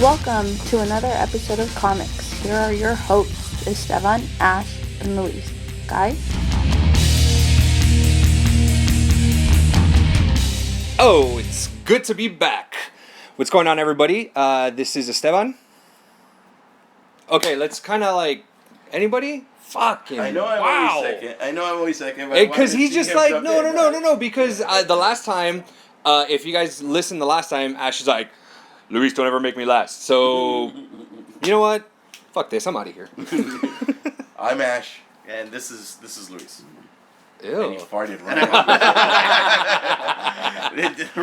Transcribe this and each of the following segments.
Welcome to another episode of Comix. Here are your hosts, Esteban, Ash, and Luis. Guys? Oh, it's good to be back. What's going on, everybody? This is Esteban. Okay, let's kind of like... Anybody? Fucking I know I'm wow. always second. Because he's just like, no. Because the last time, if you guys listened the last time, Ash is like, Luis, don't ever make me last. So, you know what? Fuck this. I'm out of here. I'm Ash, and this is Luis. Ew. And he farted right now.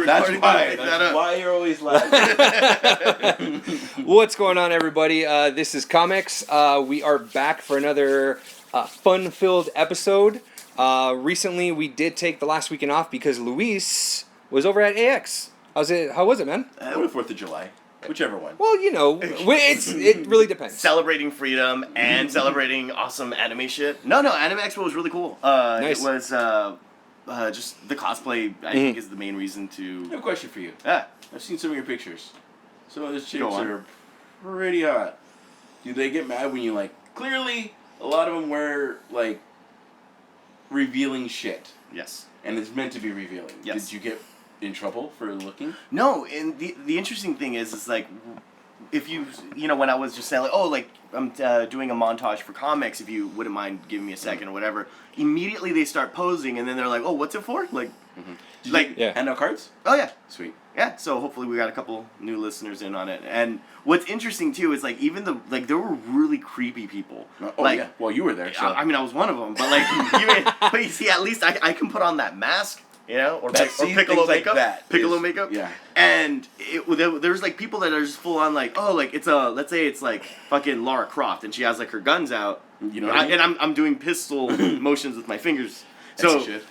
That's why you're always laughing. What's going on, everybody? This is Comix. We are back for another fun-filled episode. Recently, we did take the last weekend off because Luis was over at AX. How was it, man? It was 4th of July. Whichever one. Well, you know, it really depends. Celebrating freedom and celebrating awesome anime shit. No, Anime Expo was really cool. Nice. It was just the cosplay, I think, is the main reason to... I have a question for you. Yeah. I've seen some of your pictures. Some of those chicks are pretty hot. Do they get mad when you, like... Clearly, a lot of them wear, like, revealing shit. Yes. And it's meant to be revealing. Yes. Did you get in trouble for looking? No, and the interesting thing is like, if you know, when I was just saying, like, oh, like, I'm doing a montage for Comix, if you wouldn't mind giving me a second or whatever, immediately they start posing, and then they're like, oh, what's it for? Like, Did you hand out cards? Oh, yeah. Sweet. Yeah, so hopefully we got a couple new listeners in on it. And what's interesting, too, is, like, even there were really creepy people. Oh, like, yeah. Well, you were there, so... I mean, I was one of them, but, like, but you see, at least I can put on that mask. You know, or Piccolo makeup, makeup. Yeah. And there's like people that are just full on like, oh, like let's say it's like fucking Lara Croft, and she has like her guns out. You know what I mean? And I'm doing pistol motions with my fingers. So, shit.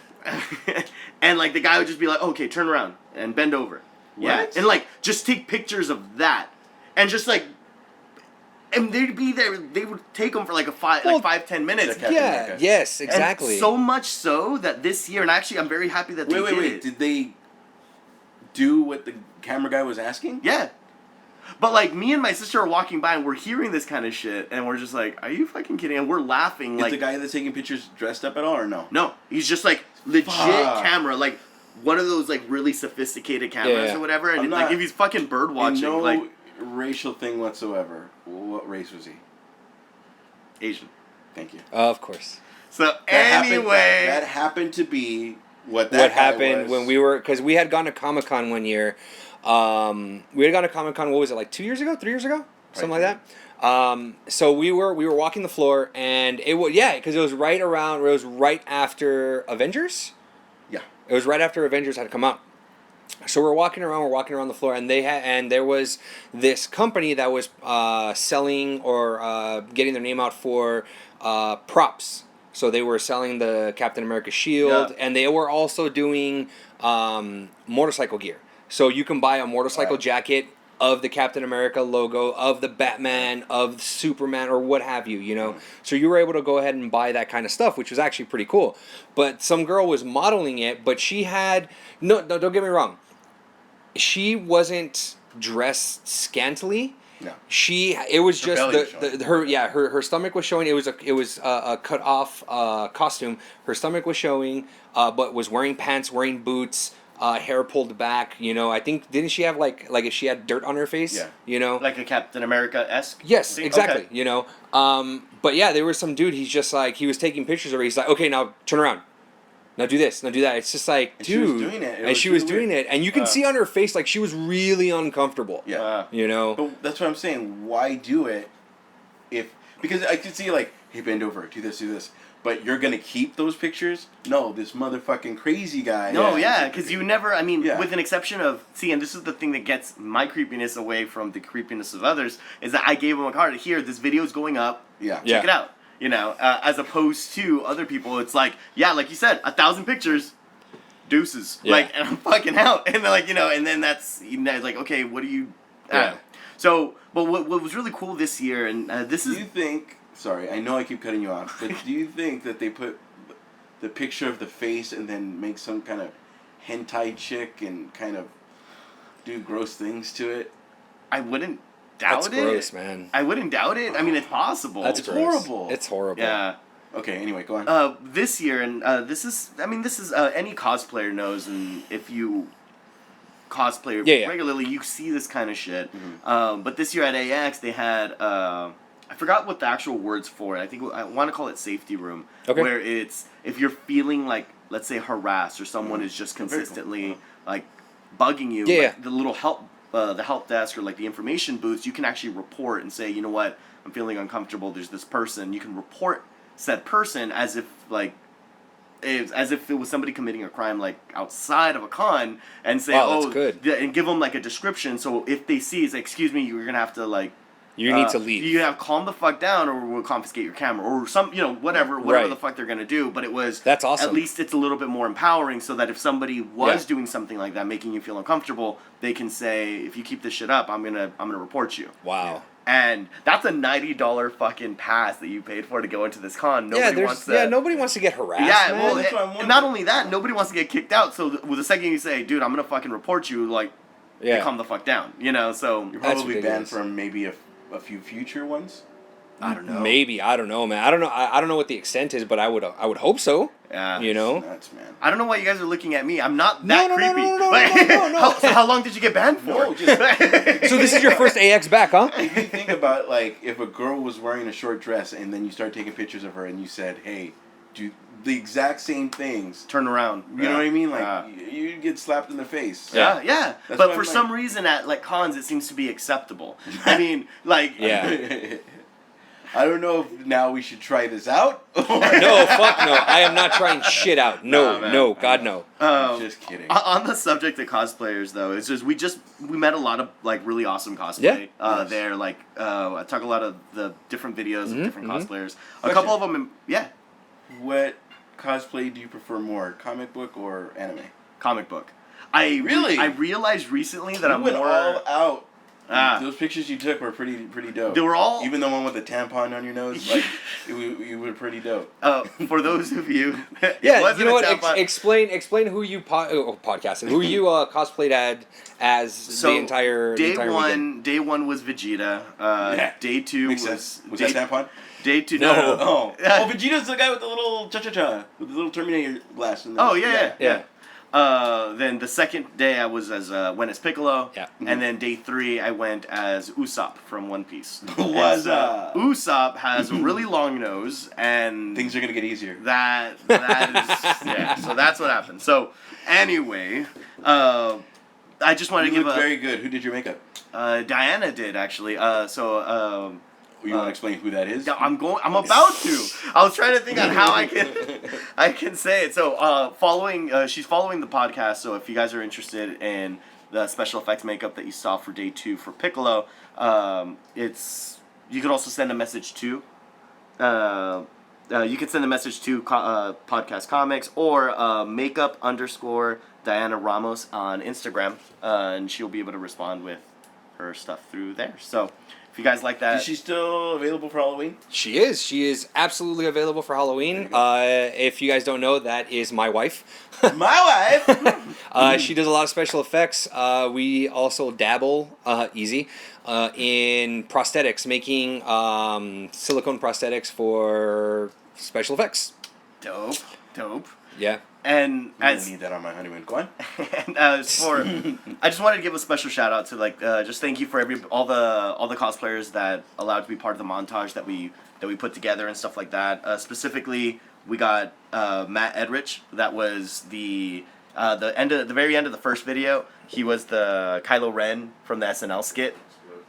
and like the guy would just be like, okay, turn around and bend over. What? Yeah. And like just take pictures of that, and just like. And they'd be there. They would take them for like 5-10 minutes. Yeah. Yes. Exactly. And so much so that this year, and actually, I'm very happy that they did it. Did they do what the camera guy was asking? Yeah. But like me and my sister are walking by and we're hearing this kind of shit, and we're just like, "Are you fucking kidding?" And we're laughing. Is like the guy that's taking pictures dressed up at all, or no? No, he's just like legit camera, like one of those like really sophisticated cameras or whatever. And like if he's fucking bird watching, no like racial thing whatsoever. What race was he? Asian. Thank you. Of course. So anyway, that happened to be what happened when we were, because we had gone to Comic-Con one year. We had gone to Comic-Con, what was it, like 2 years ago, 3 years ago, something like that. So we were walking the floor, and it was because it was right after Avengers. Yeah. It was right after Avengers had come out. So we're walking around the floor, and there was this company that was selling or getting their name out for props. So they were selling the Captain America shield, and they were also doing motorcycle gear. So you can buy a motorcycle jacket of the Captain America logo, of the Batman, of Superman, or what have you, you know. So you were able to go ahead and buy that kind of stuff, which was actually pretty cool. But some girl was modeling it, but she had... No, don't get me wrong. She wasn't dressed scantily. No. It was just her stomach was showing. It was a cut off costume. Her stomach was showing, but was wearing pants, wearing boots, hair pulled back. You know, I think didn't she have like if she had dirt on her face? Yeah. You know, like a Captain America-esque. Yes, thing? exactly. Okay. You know, but yeah, there was some dude. He's just like he was taking pictures of her. He's like, okay, now turn around. Now do this, now do that. It's just like, dude. She was doing it. She was doing it. And you can see on her face, like, she was really uncomfortable. Yeah. You know? But that's what I'm saying. Why do it because I could see, like, hey, bend over, do this. But you're going to keep those pictures? No, this motherfucking crazy guy. No, because you never, with an exception of, and this is the thing that gets my creepiness away from the creepiness of others, is that I gave him a card. Here, this video is going up. Yeah. Check it out. You know, as opposed to other people, it's like, like you said, 1,000 pictures, deuces. Yeah. Like, and I'm fucking out. And then, like, you know, and then that's, like, okay, what do you... So, but what was really cool this year, and this is... Do you think... Sorry, I know I keep cutting you off, but do you think that they put the picture of the face and then make some kind of hentai chick and kind of do gross things to it? I wouldn't doubt That's it. gross, man. I wouldn't doubt it. I mean, it's possible. That's It's gross. horrible. It's horrible. Yeah. Okay, anyway, go on. This year, and this is any cosplayer knows, and if you cosplay regularly, you see this kind of shit. Mm-hmm. But this year at AX, they had I forgot what the actual words for it. I think I want to call it safety room, where it's if you're feeling like, let's say, harassed or someone is just consistently like bugging you, like the little the help desk or like the information booths, you can actually report and say, you know what, I'm feeling uncomfortable. There's this person. You can report said person as if it was somebody committing a crime like outside of a con, and say, that's good. And give them like a description. So if they see, it's like, excuse me, you're gonna have to like. You need to leave. You have calm the fuck down, or we'll confiscate your camera, or some, whatever the fuck they're gonna do. But that's awesome. At least it's a little bit more empowering, so that if somebody was doing something like that, making you feel uncomfortable, they can say, if you keep this shit up, I'm gonna report you. Wow. And that's a $90 fucking pass that you paid for to go into this con. Nobody wants to get harassed. Yeah, man. well, not only that, nobody wants to get kicked out. So the second you say, dude, I'm gonna fucking report you, like, they calm the fuck down. So you're probably banned from maybe a few future ones. I don't know. Maybe, I don't know, man. I don't know what the extent is, but I would hope so. Yeah. Nuts, man. I don't know why you guys are looking at me. I'm not that creepy. No. How long did you get banned for? No, just So this is your first AX back, huh? if you think about, like, if a girl was wearing a short dress and then you start taking pictures of her and you said, hey, do the exact same things. Turn around. You know what I mean? Like, you'd get slapped in the face. Yeah. But for some reason at, like, cons, it seems to be acceptable. I mean, like... Yeah. I don't know if now we should try this out. No, fuck no. I am not trying shit out. No, God no. Just kidding. On the subject of cosplayers, though, it's just we met a lot of like really awesome cosplay there. Like I talk a lot of the different videos of different cosplayers. A couple of them, What cosplay do you prefer more, comic book or anime? Comic book. I realized recently that you I'm went more all out. Those pictures you took were pretty dope. They were all... Even the one with the tampon on your nose, like, you were pretty dope. For those of you... Yeah, you know what? Explain who you podcasted, who you cosplayed as the entire weekend. Day one was Vegeta. Day two was that tampon? Day two... No. Vegeta's the guy with the little cha-cha-cha, with the little Terminator glass. Yeah. Then the second day I went as Piccolo. Yeah. And then day 3 I went as Usopp from One Piece. Usopp has a really long nose, and things are gonna get easier. That is so that's what happened. So anyway, I just wanted to give very good. Who did your makeup? Diana did actually. You want to explain who that is? I'm about to. I was trying to think on how I can say it. So, she's following the podcast. So, if you guys are interested in the special effects makeup that you saw for day 2 for Piccolo, you could also send a message to. You could send a message to Podcast Comix or makeup_Diana Ramos on Instagram, and she'll be able to respond with her stuff through there. So. If you guys like that. Is she still available for Halloween? She is. She is absolutely available for Halloween. If you guys don't know, that is my wife. My wife? She does a lot of special effects. We also dabble, in prosthetics, making silicone prosthetics for special effects. Dope. Yeah. And I need that on my honeymoon. Go on. And I just wanted to give a special shout out to just thank you for all the cosplayers that allowed to be part of the montage that we put together and stuff like that. Specifically, we got Matt Edrich. That was the very end of the first video. He was the Kylo Ren from the SNL skit,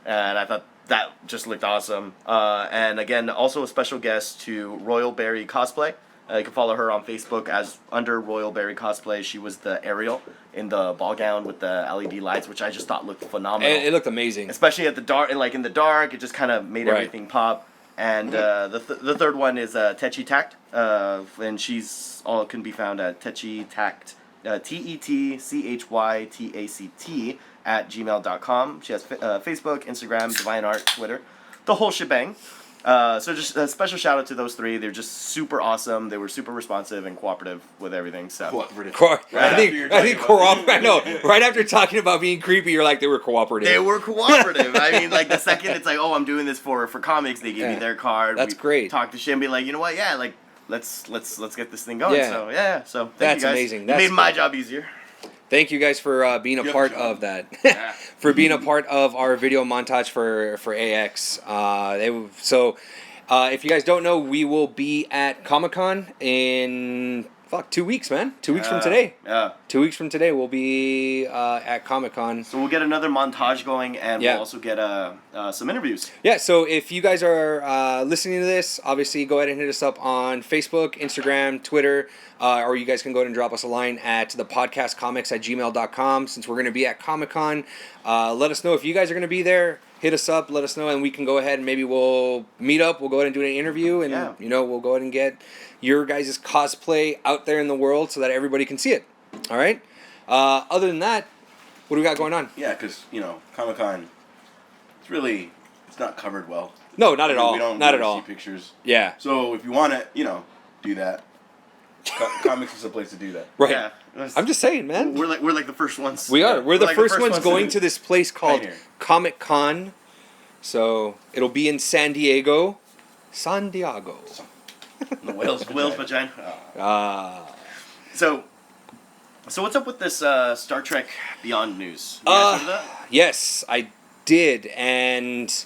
and I thought that just looked awesome. And again, also a special guest to Royal Berry Cosplay. You can follow her on Facebook as under Royal Berry Cosplay. She was the Ariel in the ball gown with the LED lights, which I just thought looked phenomenal. It looked amazing, especially at the dark. Like in the dark, it just kind of made everything pop. And the third one is Techi Tact, and she's all can be found at Techi Tact, TETCHYTACT @gmail.com. She has Facebook, Instagram, Divine Art, Twitter, the whole shebang. So just a special shout out to those three. They're just super awesome. They were super responsive and cooperative with everything. So Cooperative. I think cooperative. I know. Right after talking about being creepy, you're like they were cooperative. they were cooperative. I mean, like the second it's like, oh, I'm doing this for Comix, they give me their card. That's we great. Talk to shit and be like, you know what? Yeah, like let's get this thing going. Yeah. So yeah. So thank That's you guys. amazing. You That's made my cool. job easier. Thank you guys for being a Good part job. of that. Yeah. For being a part of our video montage for AX. If you guys don't know, we will be at Comic-Con in 2 weeks, man. 2 weeks from today. Yeah. 2 weeks from today, we'll be at Comic-Con. So we'll get another montage going, and we'll also get some interviews. Yeah, so if you guys are listening to this, obviously go ahead and hit us up on Facebook, Instagram, Twitter, or you guys can go ahead and drop us a line at thepodcastcomics@gmail.com. Since we're going to be at Comic-Con, let us know if you guys are going to be there. Hit us up, let us know, and we can go ahead and maybe we'll meet up. We'll go ahead and do an interview, and we'll go ahead and get your guys' cosplay out there in the world so that everybody can see it. All right? Other than that, what do we got going on? Yeah, because, Comic-Con, it's not covered well. No, not at all. We don't not really at all. see pictures. Yeah. So if you want to, do that, Comix is a place to do that. Right. Yeah. I'm just saying, man. We're like the first ones. We are. We're the like first ones going to to this place called Pioneer. Comic-Con. So it'll be in San Diego. San Diego. The Whale's vagina. So what's up with this Star Trek Beyond news? You guys heard of that? Yes, I did, and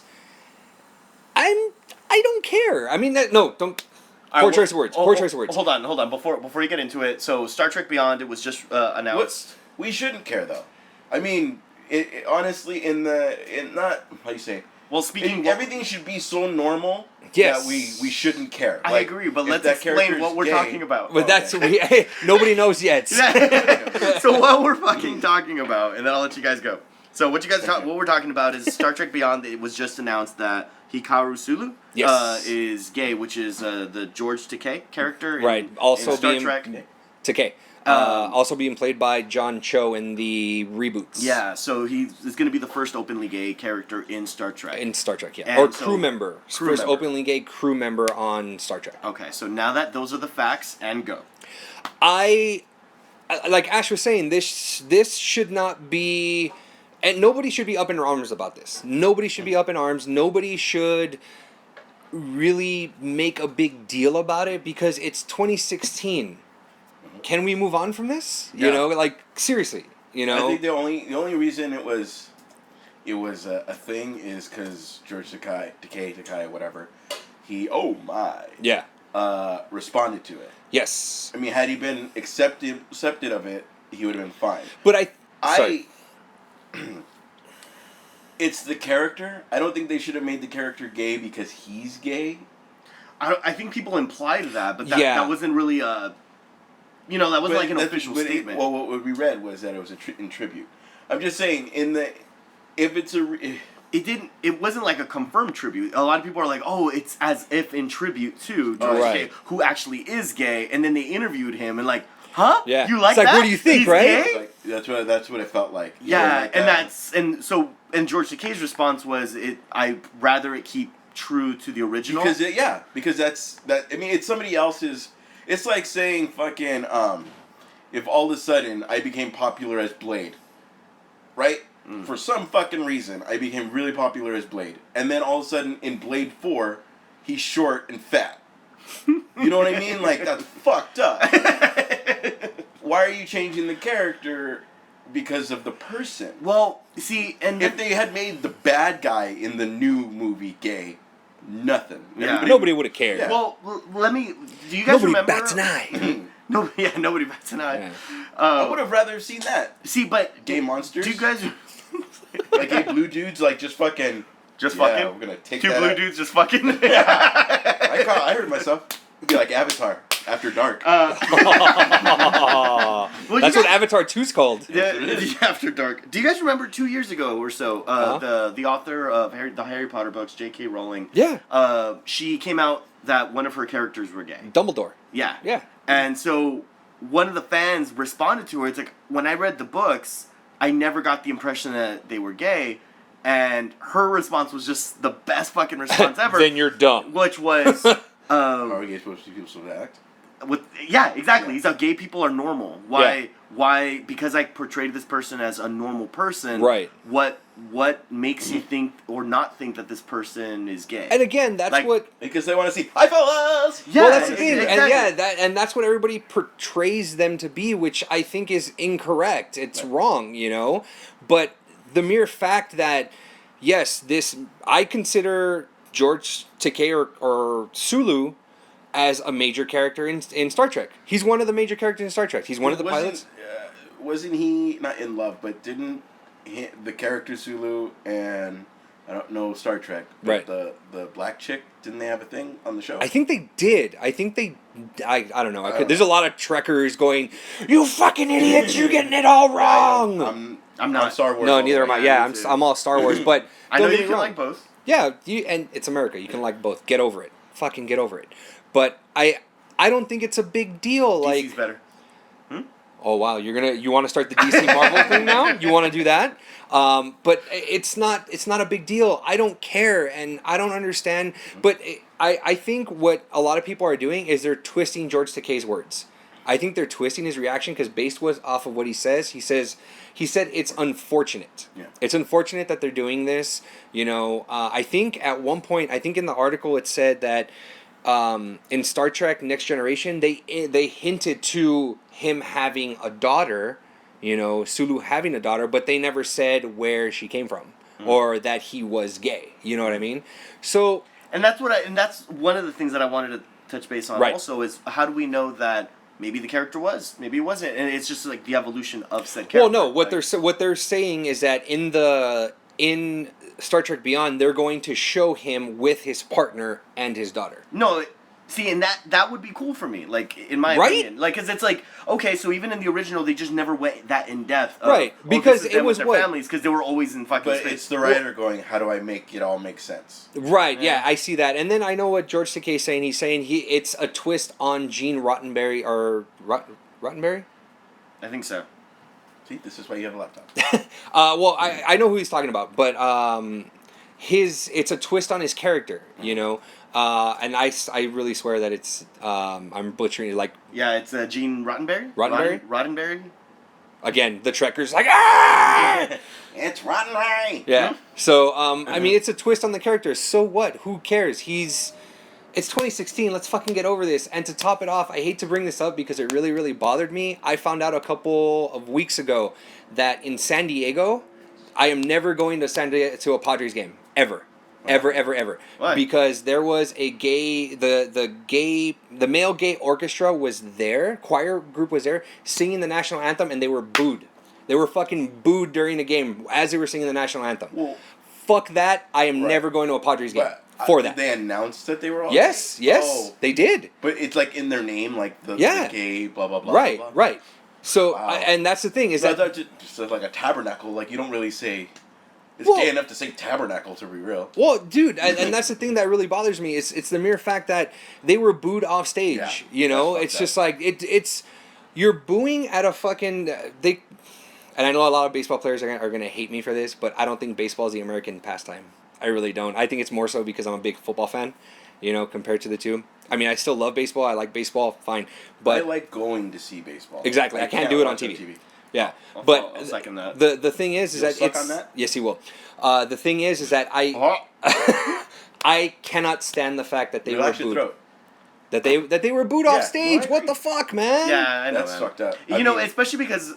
I don't care. I mean, don't. Poor choice of words. Poor choice of words. Hold on. Before you get into it, so Star Trek Beyond, it was just announced. We shouldn't care though. I mean, it honestly, not how you say. Well, everything should be so normal Yes. that we shouldn't care. I agree, but let's explain what we're talking about. But nobody knows yet. So what we're fucking talking about, and then I'll let you guys go. So what we're talking about is Star Trek Beyond. It was just announced that Hikaru Sulu is gay, which is the George Takei character in Star Trek. Takei. Also being played by John Cho in the reboots. Yeah, so he's going to be the first openly gay character in Star Trek. In Star Trek, yeah. And or crew member. First member. openly gay crew member on Star Trek. Okay, so now that those are the facts, and go. Like Ash was saying, this should not be... And nobody should be up in arms about this. Nobody should be up in arms. Nobody should really make a big deal about it because it's 2016. Can we move on from this? Yeah. Seriously. I think the only reason it was a thing is because George Takei, whatever, he responded to it. Yes. I mean, had he been accepted of it, he would have been fine. But it's the character. I don't think they should have made the character gay because he's gay. I think people implied that, but that wasn't really that wasn't like an official statement. What we read was that it was in tribute. I'm just saying, it wasn't like a confirmed tribute. A lot of people are like, oh, it's as if in tribute to George Takei, who actually is gay, and then they interviewed him and like, huh? Yeah. You like it's like, that? What do you think, He's right? Gay? That's what it felt like. Yeah, and George Takei's response was, I'd rather it keep true to the original. Because that's that. I mean, it's somebody else's. It's like saying fucking if all of a sudden I became popular as Blade, right? For some fucking reason, I became really popular as Blade, and then all of a sudden in Blade 4, he's short and fat. You know what I mean? Like, that's fucked up. Why are you changing the character because of the person? Well, see, and if they had made the bad guy in the new movie gay, nothing. Yeah. Nobody would have cared. Yeah. Well, do you guys Nobody remember? bats an eye. Nobody bats an eye. Yeah. I would have rather seen that. See, but Gay monsters? Do you guys like gay blue dudes, like just fucking. Just fucking? We're gonna take two that blue out. dudes just fucking? I heard myself. It'd be like Avatar after dark. That's what Avatar 2's called. Yeah, After Dark. Do you guys remember 2 years ago or so, the author of the Harry Potter books, J.K. Rowling? Yeah. She came out that one of her characters were gay. Dumbledore. Yeah. Yeah. And so one of the fans responded to her. It's like, when I read the books, I never got the impression that they were gay. and her response was just the best fucking response ever. Then you're dumb. Which was, Are we supposed to people supposed to act? Exactly. Yeah. He's how gay people are normal. Why? Because I portrayed this person as a normal person. Right. What makes you think or not think that this person is gay? And again, that's Like, what. Because they want to see, hi fellas! Yeah, Well, that's the thing, exactly. and that's what everybody portrays them to be, which I think is incorrect. It's wrong, you know. But the mere fact that, yes, I consider George Takei or Sulu as a major character in Star Trek. He's one of the major characters in Star Trek. He's one of the pilots. Wasn't he not in love? But didn't the character Sulu and I don't know Star Trek, but Right. the black chick, didn't they have a thing on the show? I think they did. I don't know. There's a lot of Trekkers going, "You fucking idiots! You're getting it all wrong." I'm not Star Wars. No, neither am I. Yeah, me too. I'm all Star Wars, but I know don't get you me can wrong. like both. Yeah, and it's America. You can like both. Get over it. Fucking get over it. But I don't think it's a big deal. DC's Like, better. oh wow, you want to start the DC Marvel thing now? You want to do that? But it's not a big deal. I don't care, and I don't understand. But I think what a lot of people are doing is they're twisting George Takei's words. I think they're twisting his reaction because based off of what he said it's unfortunate. Yeah. It's unfortunate that they're doing this. You know, I think at one point, in the article it said that in Star Trek Next Generation, they hinted to him having a daughter, you know, Sulu having a daughter, but they never said where she came from or that he was gay. You know what I mean? So, And that's one of the things that I wanted to touch base on. Right. Also, is how do we know that maybe the character was, maybe it wasn't, and it's just like the evolution of said character. well, no, what like, they're saying is that in Star Trek Beyond, they're going to show him with his partner and his daughter. No, see, and that would be cool for me, like, in my Right? opinion. Like, because it's like, okay, so even in the original, they just never went that in-depth. Right, because it was their what? families, because they were always in fucking But space. it's the writer going, how do I make it all make sense? Right, yeah, I see that. And then I know what George Takei is saying. He's saying it's a twist on Gene Roddenberry, or Roddenberry? I think so. See, this is why you have a laptop. Well, I know who he's talking about, but it's a twist on his character, you know? And I really swear that it's, I'm butchering it, like, Yeah, it's Gene Roddenberry? Roddenberry? Roddenberry? again, the Trekkers like, ah! It's rotten high. Yeah. So, I mean, it's a twist on the character. So what? Who cares? It's 2016. Let's fucking get over this. And to top it off, I hate to bring this up because it really, really bothered me. I found out a couple of weeks ago that in San Diego, I am never going to to a Padres game. Ever. Ever. Why? Because there was a gay, the male gay orchestra was there, choir group was there, singing the national anthem, and they were booed. They were fucking booed during the game as they were singing the national anthem. Well, fuck that. I am Right. never going to a Padres game but, for did that. they announced that they were all Yes, gay? yes, Oh, they did. but it's like in their name, like the gay, blah, blah, blah. Right, blah, blah. right. So, Wow. and that's the thing is So I that... thought just like a tabernacle, like you don't really say... It's Well- gay enough to say tabernacle, to be real. Well, dude, and that's the thing that really bothers me. It's the mere fact that they were booed off stage. Yeah, you know, that's it's fucked just like it's you're booing at a fucking they. And I know a lot of baseball players are gonna hate me for this, but I don't think baseball is the American pastime. I really don't. I think it's more so because I'm a big football fan. You know, compared to the two. I mean, I still love baseball. I like baseball, fine, but I like going to see baseball. Exactly, I can't do it on watch TV. Yeah, I'll but second that. the thing is You'll that suck it's on that? yes, he will. The thing is that I cannot stand the fact that they Relax were your booed. throat. That they were booed Yeah, off stage. no, I What agree. the fuck, man? Yeah, I know, That's man. fucked up. You I know, mean- especially because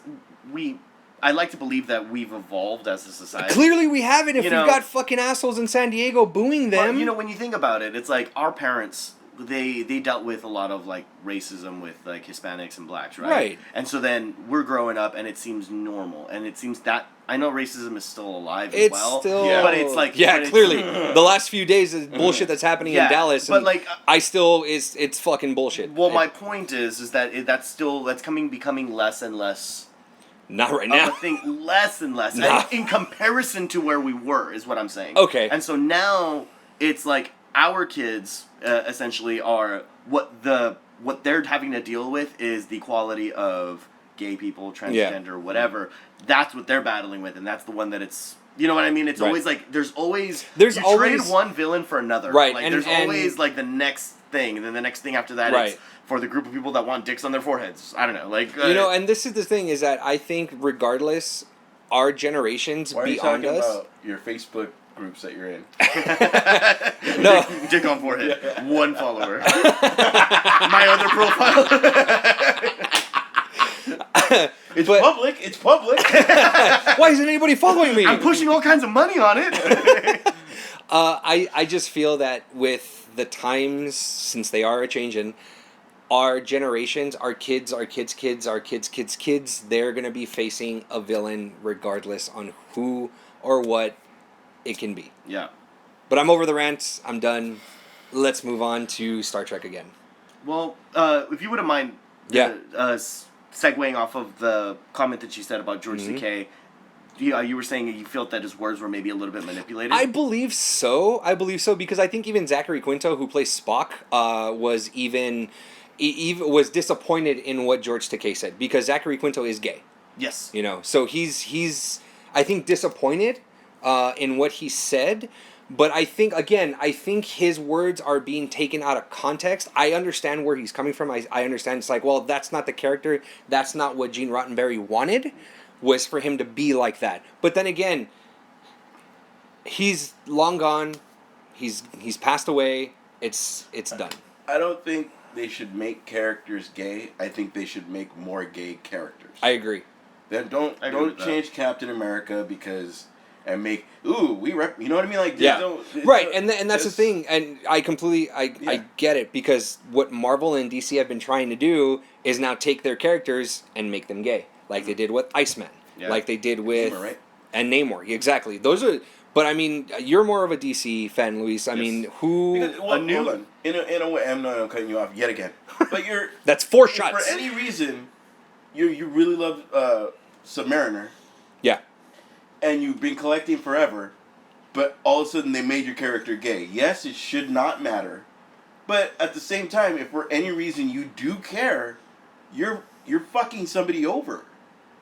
I like to believe that we've evolved as a society. Clearly, we haven't. If You we've know- got fucking assholes in San Diego booing them. But, you know, when you think about it, it's like our parents, they dealt with a lot of, like, racism with, like, Hispanics and blacks, right? Right. And so then we're growing up, and it seems normal. And it seems that, I know racism is still alive as it's well. still, Yeah. But it's like... yeah, but it's- clearly, the last few days is bullshit that's happening Yeah, in Dallas. but, And like, I still it's fucking bullshit. Well, my point is that that's becoming less and less... Not right of now. a thing, less and less. Nah. In comparison to where we were, is what I'm saying. Okay. And so now it's like our kids essentially are what they're having to deal with is the quality of gay people, transgender, whatever. That's what they're battling with, and that's the one that it's You know what I mean? It's Right. always like there's There's you always- trade one villain for another. Right, Like and- there's and- always like the next thing, and then the next thing after that Right. it's for the group of people that want dicks on their foreheads. I don't know, like And this is the thing is that I think regardless, our generations Why are you beyond talking us. about your Facebook groups that you're in? No. dick on forehead, one follower. My other profile. It's But- public. It's public. Why isn't anybody following me? I'm pushing all kinds of money on it. I just feel that with the times, since they are a changing, our generations, our kids, our kids' kids, our kids' kids' kids, they're gonna be facing a villain regardless on who or what it can be. Yeah. But I'm over the rant. I'm done. Let's move on to Star Trek again. Well, if you wouldn't mind, Yeah. segueing off of the comment that you said about George Mhm. Takei, you were saying that you felt that his words were maybe a little bit manipulated. I believe so. Because I think even Zachary Quinto, who plays Spock, was even was disappointed in what George Takei said, because Zachary Quinto is gay. Yes. So he's I think disappointed in what he said. But I think his words are being taken out of context. I understand where he's coming from. I understand it's like, well, that's not the character. That's not what Gene Roddenberry wanted, was for him to be like that. But then again, he's long gone. He's passed away. It's done. I don't think they should make characters gay. I think they should make more gay characters. I agree. Then don't I agree with that. change Captain America and make you know what I mean, like Yeah. Right, and that's the thing, and I completely I get it, because what Marvel and DC have been trying to do is now take their characters and make them gay, like they did with Iceman, Yeah. like they did with Namor, right? and Namor, exactly. Those are, but I mean, you're more of a DC fan, Luis. I Yes. mean, who? Because, hold on. In a way, I'm not cutting you off yet again, but you're That's 4 for shots. any reason, you really love Submariner, Yeah, and you've been collecting forever, but all of a sudden they made your character gay. Yes, it should not matter, but at the same time, if for any reason you do care, you're fucking somebody over.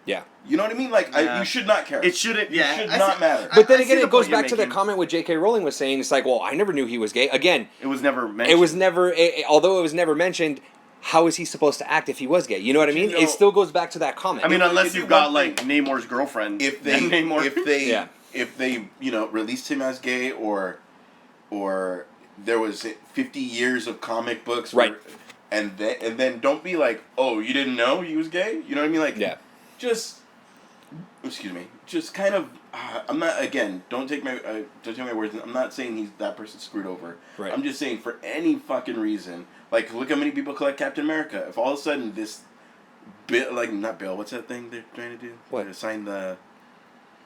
yeah. You know what I mean? Like Yeah. you should not care. It shouldn't. It Yeah. should I not see- matter. But then I again, see the it goes point you're back to the making. comment what J.K. Rowling was saying. It's like, well, I never knew he was gay. Again, It was never mentioned. it was never, although it was never mentioned. How is he supposed to act if he was gay? You know what I mean? You know- It still goes back to that comment. I mean, They unless do you've got one like thing. Namor's girlfriend. if they then Namor. Yeah. if they released him as gay, or there was 50 years of comic books, Right. and then don't be like, oh, you didn't know he was gay. You know what I mean? Like, Yeah. just kind of. I'm not, again. Don't take my words. I'm not saying that person's screwed over. Right. I'm just saying, for any fucking reason, like, look how many people collect Captain America. If all of a sudden this bill, like, not bill, what's that thing they're trying to do? What? To sign the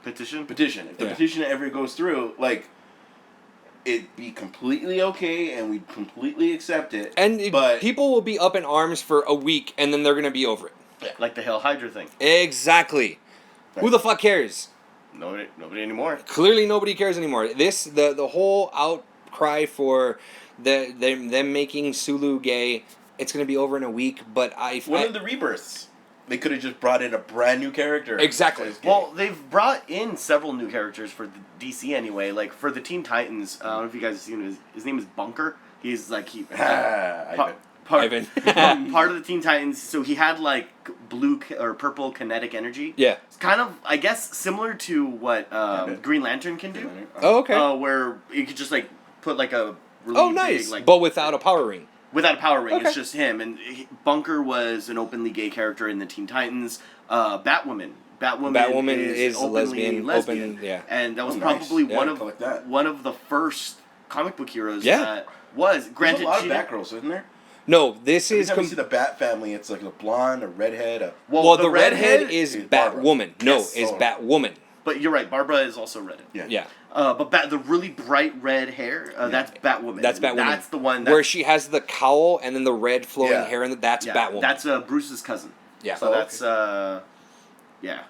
petition. petition. If the Yeah. petition ever goes through, like, it'd be completely okay, and we'd completely accept it. But people will be up in arms for a week, and then they're going to be over it. Like the Hail Hydra thing. Exactly. Who the fuck cares? Nobody anymore. Clearly nobody cares anymore. The whole outcry for them making Sulu gay, it's going to be over in a week, but one of the rebirths, they could have just brought in a brand new character. Exactly. as gay. Well, they've brought in several new characters for the DC anyway. Like for the Teen Titans, I don't know if you guys have seen his name is Bunker. He's like Ivan. Ivan. part of the Teen Titans. So he had like blue or purple kinetic energy. Yeah. It's kind of, I guess, similar to what Green Lantern can do. Oh, okay. Where you could just like put like a really nice. big, like, But without a power ring. without a power ring. Okay. It's just him. And Bunker was an openly gay character in the Teen Titans. Batwoman Is openly lesbian. Open, yeah. And that was Oh, nice. probably Yeah, collect that. one of the first comic book heroes Yeah. that was. There's Granted, a lot she of didn't- Batgirls, isn't there? No, this Every is... time you see the Bat family, it's like a blonde, a redhead, well, the redhead is Barbara. Batwoman. No, Yes. is Oh. Batwoman. But you're right, Barbara is also redhead. Yeah. But the really bright red hair, that's Batwoman. That's Batwoman. That's the one. Where she has the cowl and then the red flowing Yeah. hair, and that's Batwoman. That's Bruce's cousin. Yeah. So Oh, okay. that's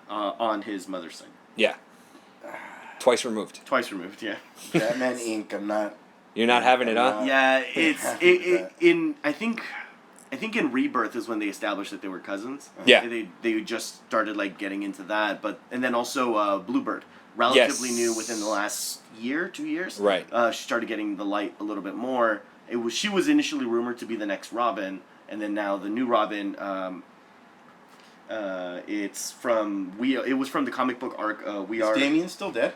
on his mother's side. Yeah. Twice removed. Twice removed, yeah. Batman Inc. I'm not. You're not having it, huh? Yeah, it's happy with that. I think I think in Rebirth is when they established that they were cousins. Yeah. They just started like getting into that, and then also Bluebird, relatively Yes. new within the last year, 2 years. Right. She started getting the light a little bit more. She was initially rumored to be the next Robin, and then now the new Robin. It's from It was from the comic book arc. Is Damian still dead?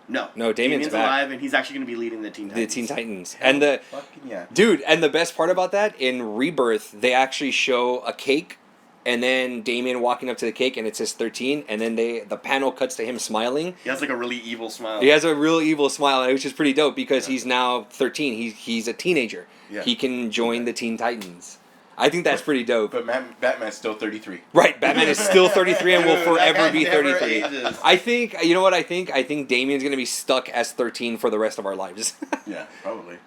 No. No, Damian's back. alive, and he's actually going to be leading the Teen Titans. The Teen Titans. Hell, And the fucking yeah. dude, and the best part about that, in Rebirth, they actually show a cake, and then Damien walking up to the cake, and it says 13, and then the panel cuts to him smiling. He has like a really evil smile. He has a real evil smile, which is pretty dope because he's now 13. He's a teenager. Yeah. He can join the Teen Titans. I think that's pretty dope. But Batman's still 33. Right, Batman is still 33 and will That forever guy be never 33. ages. I think, you know what I think? I think Damien's going to be stuck as 13 for the rest of our lives. Yeah, probably.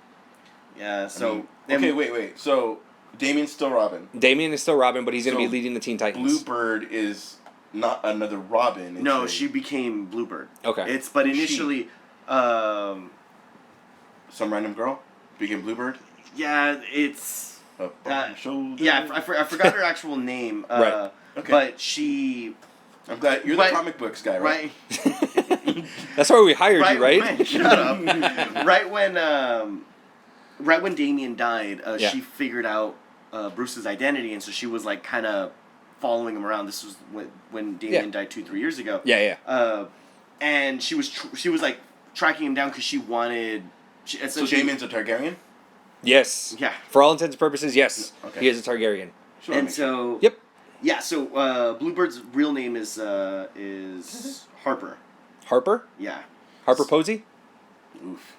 Yeah, so... Okay, wait. So, Damian's still Robin. Damien is still Robin, but he's going to So, be leading the Teen Titans. Bluebird is not another Robin. No, it's she became Bluebird. Okay. But initially... some random girl became Bluebird. Yeah, it's... Up on your shoulder. Yeah, I forgot her actual name. Right. Okay. But she... I'm glad you're Right. the comic books guy, right? Right. That's why we hired you, right? Man, shut up. right when Damien died, Yeah. she figured out Bruce's identity, and so she was like kind of following him around. This was when Damien died 2-3 years ago. Yeah. And she was like tracking him down because she wanted. So Damien's a Targaryen? Yes. Yeah. For all intents and purposes, yes. Okay. He is a Targaryen. Sure, And make sure. so. Yep. Yeah. So Bluebird's real name is Harper. Harper? Yeah. Harper Posey? Oof.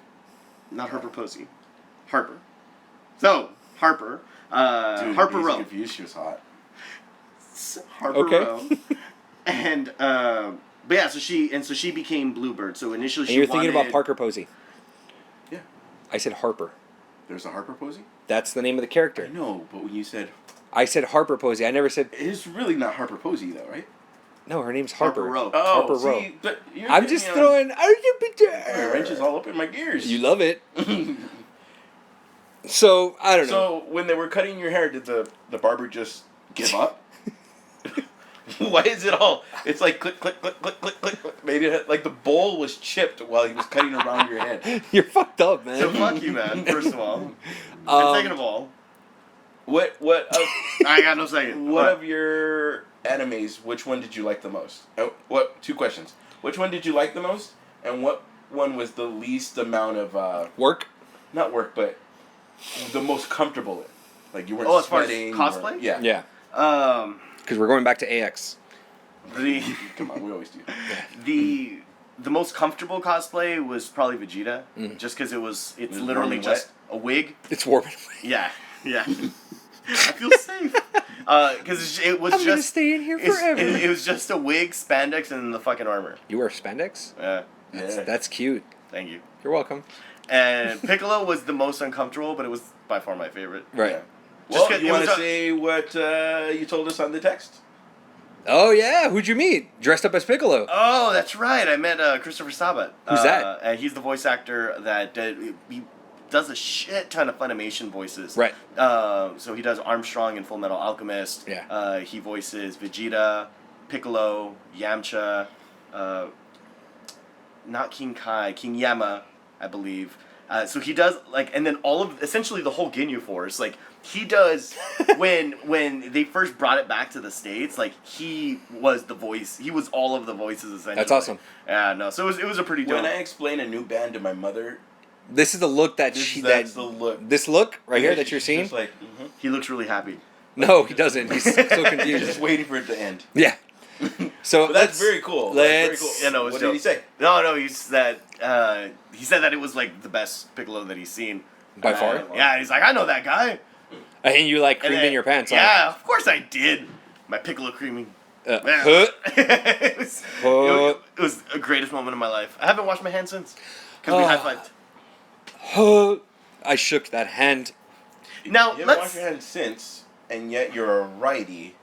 Not Harper Posey. Harper. So Harper. Dude, Harper he's Row. confused. She was hot. Harper Okay. Row. And but yeah, so she became Bluebird. So initially And she you're thinking about wanted- Parker Posey. Yeah. I said Harper. There's a Harper Posey? That's the name of the I character. know, but when you said... I said Harper Posey. I never said... It's really not Harper Posey, though, right? No, her name's Harper. Harper Row. Oh, Harper Row. see, but you're I'm getting just me throwing... on- wrenches all up in my gears. You love it. So, I don't know. So, when they were cutting your hair, did the barber just give up? Why is it all... It's like click, click, click, click, click, click, click. Maybe like the bowl was chipped while he was cutting around your head. You're fucked up, man. So fuck you, man. First of all, and second of all, What I got no second. what of your animes, which one did you like the most? Two questions. Which one did you like the most? And what one was the least amount of... Work? not work, but the most comfortable in? Like, you weren't Oh, as far as sweating. cosplay? Or, yeah. Yeah. Because we're going back to AX. The Come on, we always do. the most comfortable cosplay was probably Vegeta, just because it's was literally warm and just a wig. It's warping away. Yeah. I feel safe. Because it was I'm gonna just stay in here it's- forever. It was just a wig, spandex, and the fucking armor. You wear spandex? Yeah. Yeah. That's cute. Thank you. You're welcome. And Piccolo was the most uncomfortable, but it was by far my favorite. Right. Yeah. Just Well, 'cause you it want was to a- say what you told us on the text? Oh, yeah. Who'd you meet? Dressed up as Piccolo. Oh, that's right. I met Christopher Sabat. Who's that? And he's the voice actor that he does a shit ton of Funimation voices. Right. So he does Armstrong in Full Metal Alchemist. Yeah. He voices Vegeta, Piccolo, Yamcha, not King Kai, King Yama, I believe. So he does and then essentially the whole Ginyu Force. He does when they first brought it back to the States. He was the voice. He was all of the voices essentially. That's awesome. Yeah, no. So it was a pretty dope. When I explain a new band to my mother, This is the look that that's the look. This look right here that you're She's seeing? just like, He looks really happy. No, he doesn't. He's so You're just confused. waiting for it to end. Yeah. So But that's very cool. That's very let's- cool. Yeah, no, it was What dope. did he say? No, he said that it was the best Piccolo that he's seen. By far? Yeah, he's like, I know that guy. And you And creamed then- in your pants, huh? Yeah, of course I did. My Piccolo creaming. Yeah. Yeah. it was the greatest moment of my life. I haven't washed my hands since. Because we high-fived. I shook that hand. Now, You haven't let's... washed your hands since, and yet you're a righty.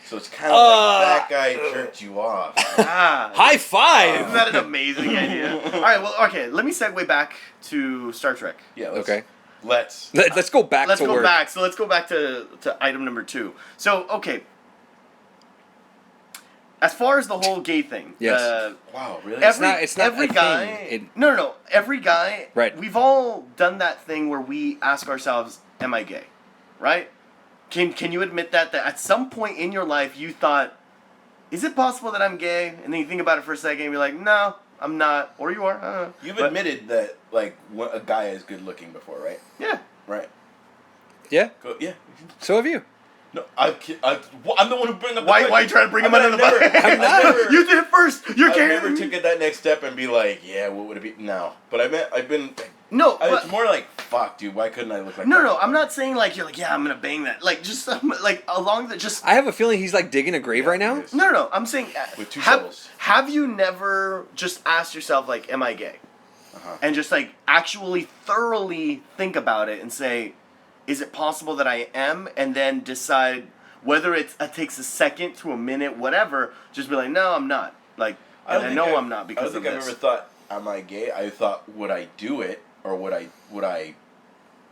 So it's kind of like that guy jerked you off. High five! Isn't that an amazing idea? All right, well, okay, let me segue back to Star Trek. Yeah. Okay. Let's go back Let's to go work. back. So let's go back to item number 2. So, okay. As far as the whole gay thing. Yes. Wow, really? It's not every a guy. thing. No. Every guy. Right. We've all done that thing where we ask ourselves, "Am I gay?" Right? Can you admit that at some point in your life you thought, "Is it possible that I'm gay?" And then you think about it for a second and you're like, "No, I'm not." Or you are. I don't know. You've admitted that like a guy is good looking before, right? Yeah. Right. Yeah. Yeah. So have you. No, I'm the one who bring up. Why are you trying to bring him under the bus? I'm not. You did it first. You're I carrying. never took it that next step and be like, yeah, what would it be? No, but I've been. No, but It's more like, fuck, dude. Why couldn't I look like? no, that? no. I'm not saying like you're like, yeah, I'm gonna bang that. Like just like along the just. I have a feeling he's like digging a grave right now. No. I'm saying With 2 shovels. Have you never just asked yourself like, am I gay? And just like actually thoroughly think about it and say, is it possible that I am? And then decide whether it takes a second to a minute, whatever. Just be like, no, I'm not. Like, I know I'm not because of this. I don't think I've ever thought, am I gay? I thought, would I do it or would I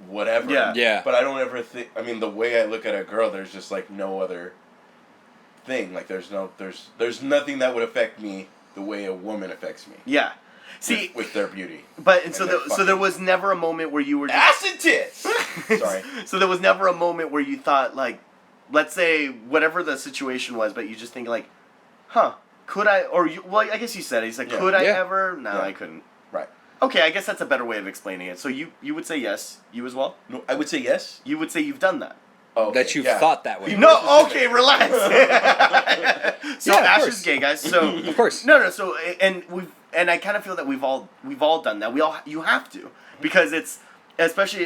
whatever? Yeah. But I don't ever think. I mean, the way I look at a girl, there's just like no other thing. Like there's nothing that would affect me the way a woman affects me. Yeah. See, with their beauty. But so there was never a moment where you were just, ass and tits. Sorry. So there was never a moment where you thought like, let's say whatever the situation was, but you just think like, huh, could I? Or you? Well, I guess you said it. He's like, could I ever? No, I couldn't. Right. Okay, I guess that's a better way of explaining it. So you would say yes, you as well. No, I would say yes. You would say you've done that. Oh, okay, That you've thought that way. No, okay, relax. So Yeah, of Ash course. is gay, guys. So Of course. No. So and I kind of feel that we've all done that. You have to, because it's especially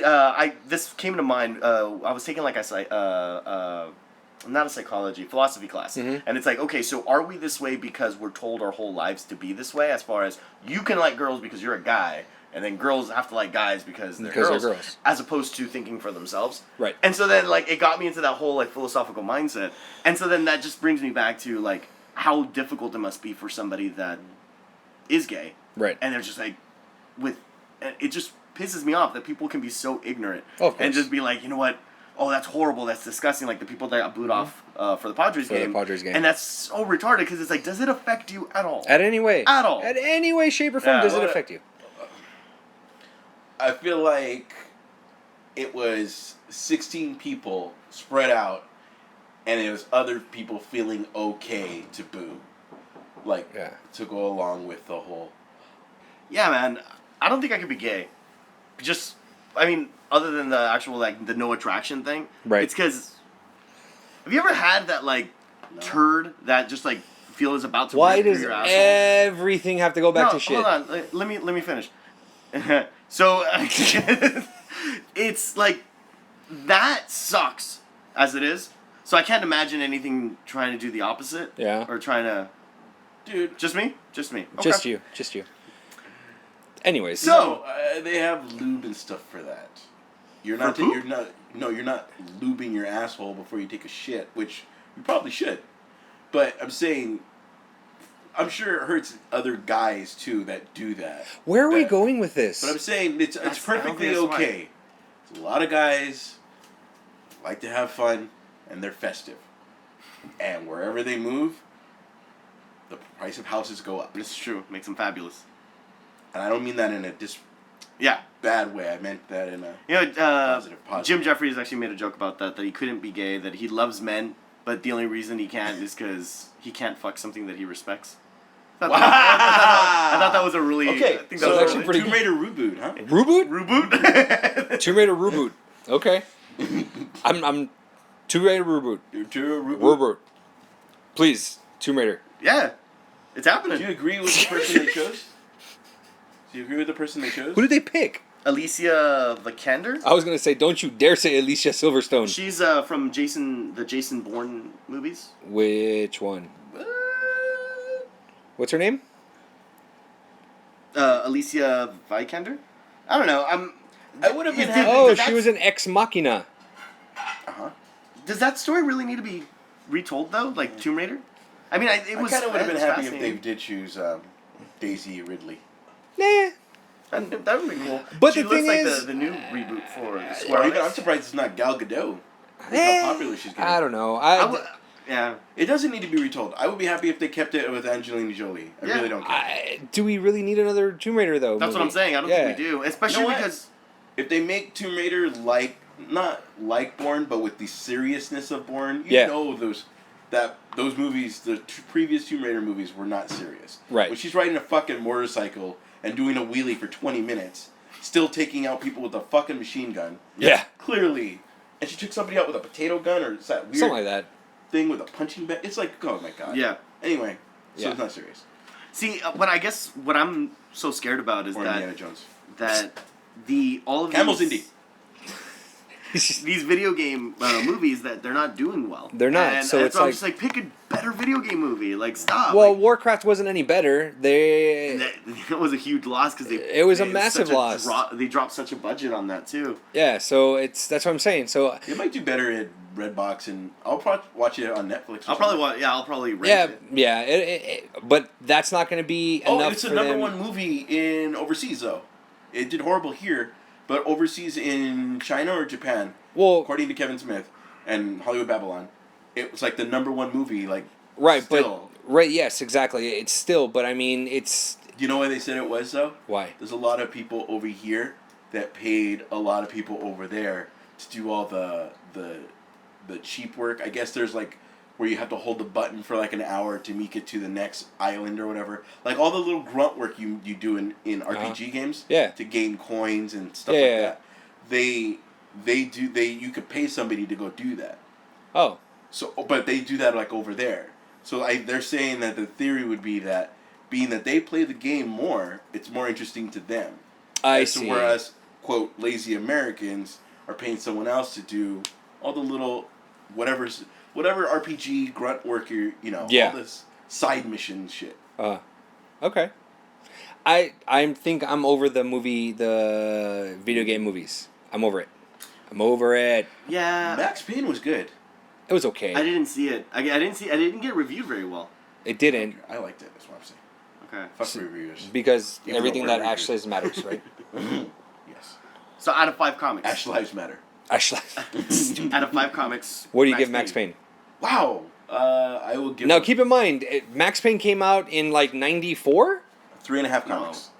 this came to mind. I was taking like not a psychology, philosophy class, and it's like, okay, so are we this way because we're told our whole lives to be this way? As far as you can like girls because you're a guy, and then girls have to like guys because they're girls, as opposed to thinking for themselves. Right. And so then like it got me into that whole like philosophical mindset, and so then that just brings me back to like how difficult it must be for somebody that is gay, Right. and they're just like it just pisses me off that people can be so ignorant Of course. and just be like, you know what, oh, that's horrible, that's disgusting, like the people that got booed off for the Padres game, and that's so retarded because it's like, does it affect you at all? At any way. At all. At any way, shape, or form, Yeah. does it affect you? I feel like it was 16 people spread out, and it was other people feeling okay to boo, like to go along with the whole. Yeah, man, I don't think I could be gay. Just, I mean, other than the actual like the no attraction thing, Right? It's because have you ever had that like turd that just like feels about to Why rip through does your asshole? everything have to go back to shit? Hold on, let me finish. So it's like that sucks as it is. So I can't imagine anything trying to do the opposite. Yeah. Or trying to. Dude, Just me. Okay. Just you. Anyways. So they have lube and stuff for that. You're not lubing your asshole before you take a shit, which you probably should. But I'm saying, I'm sure it hurts other guys too that do that. Where are we going with this? But I'm saying it's perfectly okay. A lot of guys like to have fun and they're festive, and wherever they move, the price of houses go up. it's true. Makes them fabulous. And I don't mean that in a bad way. I meant that in a positive. Jim Jeffries actually made a joke about that he couldn't be gay, that he loves men, but the only reason he can't is because he can't fuck something that he respects. I thought that was a really... Okay, I think so that was actually really, Tomb Raider reboot, huh? Reboot? Tomb Raider reboot. Okay. I'm Tomb Raider reboot. Reboot. Please, Tomb Raider. Yeah. It's happening. Do you agree with the person they chose? Who did they pick? Alicia Vikander? I was gonna say, don't you dare say Alicia Silverstone. She's from the Jason Bourne movies. Which one? What's her name? Alicia Vikander? I don't know. I would have been happy- happy. Oh, that's- she was an ex machina. Does that story really need to be retold though? Like Tomb Raider? I mean, it was. I kind of would have been happy if they fascinating. did choose Daisy Ridley. Nah. That would be cool. But she the looks thing like is- the new reboot for Or Square even, I'm Enix. surprised it's not Gal Gadot. Look Eh, how popular she's getting. I don't know. Yeah. It doesn't need to be retold. I would be happy if they kept it with Angelina Jolie. I Yeah. really don't care. Do we really need another Tomb Raider though? That's what I'm saying. I don't think we do. Especially You know what? because If they make Tomb Raider not like Bourne, but with the seriousness of Bourne, you Yeah. know those movies, the previous Tomb Raider movies, were not serious. Right. When she's riding a fucking motorcycle and doing a wheelie for 20 minutes, still taking out people with a fucking machine gun. Yeah. Clearly. And she took somebody out with a potato gun, or is that weird Something like that. thing with a punching bag? It's like, oh my god. yeah. Anyway, so Yeah. it's not serious. See, what I'm so scared about is Or Indiana Jones. that all of Camel's these, Indie. these video game movies that they're not doing well. They're not, And, so and it's I'm like- just like pick a better video game movie. Like stop. Well, Like, Warcraft wasn't any better. it was a huge loss because It was a massive loss. They dropped such a budget on that too. Yeah, so that's what I'm saying. So It might do better at Redbox, and I'll probably watch it on Netflix. I'll probably rent yeah, it. yeah. But that's not going to be Oh, enough it's a for number them. one movie in overseas though. It did horrible here, but overseas in China or Japan, Well, according to Kevin Smith and Hollywood Babylon, it was like the number one movie. Like right, still. but right, yes, exactly. It's still, but I mean, it's You know why they said it was though? why. There's a lot of people over here that paid a lot of people over there to do all the cheap work. I guess there's like where you have to hold the button for like an hour to make it to the next island or whatever. Like all the little grunt work you do in RPG games. Yeah. To gain coins and stuff Yeah, like yeah, that. You could pay somebody to go do that. Oh, So, but they do that like over there. So they're saying that the theory would be that being that they play the game more, it's more interesting to them. I As to see. whereas, quote, lazy Americans are paying someone else to do all the little whatever RPG grunt work Yeah. all this side mission shit. Okay. I think I'm over the video game movies. I'm over it. I'm over it. Yeah. Max Payne was good. It was okay. I didn't see it. I didn't get reviewed very well. It didn't I liked it. That's what I'm saying. Okay. Fuck reviewers. because Even though everything we're that reviewers. Ash says matters, right? Yes. So out of 5 comics. Ash lives matter. Ash. Out of 5 comics. What do you give Max Payne? Wow. I will give. Now him keep in mind, Max Payne came out in like 94, 3.5 comics.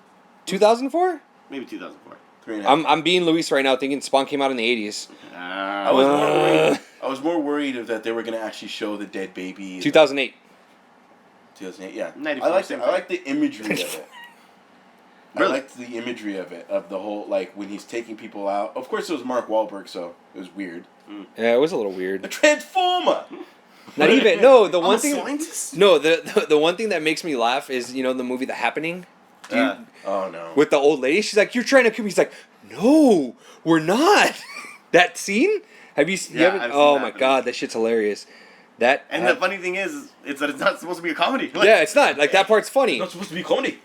2004. Maybe 2004. 3.5. I'm being Luis right now, thinking Spawn came out in the 80s. I was more worried. I was more worried of that they were gonna actually show the dead baby. 2008. 2008. Yeah. 94, I like same I like the imagery of it. I Really? liked the imagery of it, of the whole like when he's taking people out. Of course, it was Mark Wahlberg, so it was weird. Yeah, it was a little A weird. transformer. Not even the I'm one a thing. scientist? No, the one thing that makes me laugh is the movie The Happening. Oh no. With the old lady, she's like, "You're trying to kill me." He's like, "No, we're not." That scene? Have you? Yeah, haven't- I've seen oh The my Happening. god, that shit's hilarious. That And the funny thing is that it's not supposed to be a comedy. Like, yeah, it's not like that part's funny. It's not supposed to be comedy.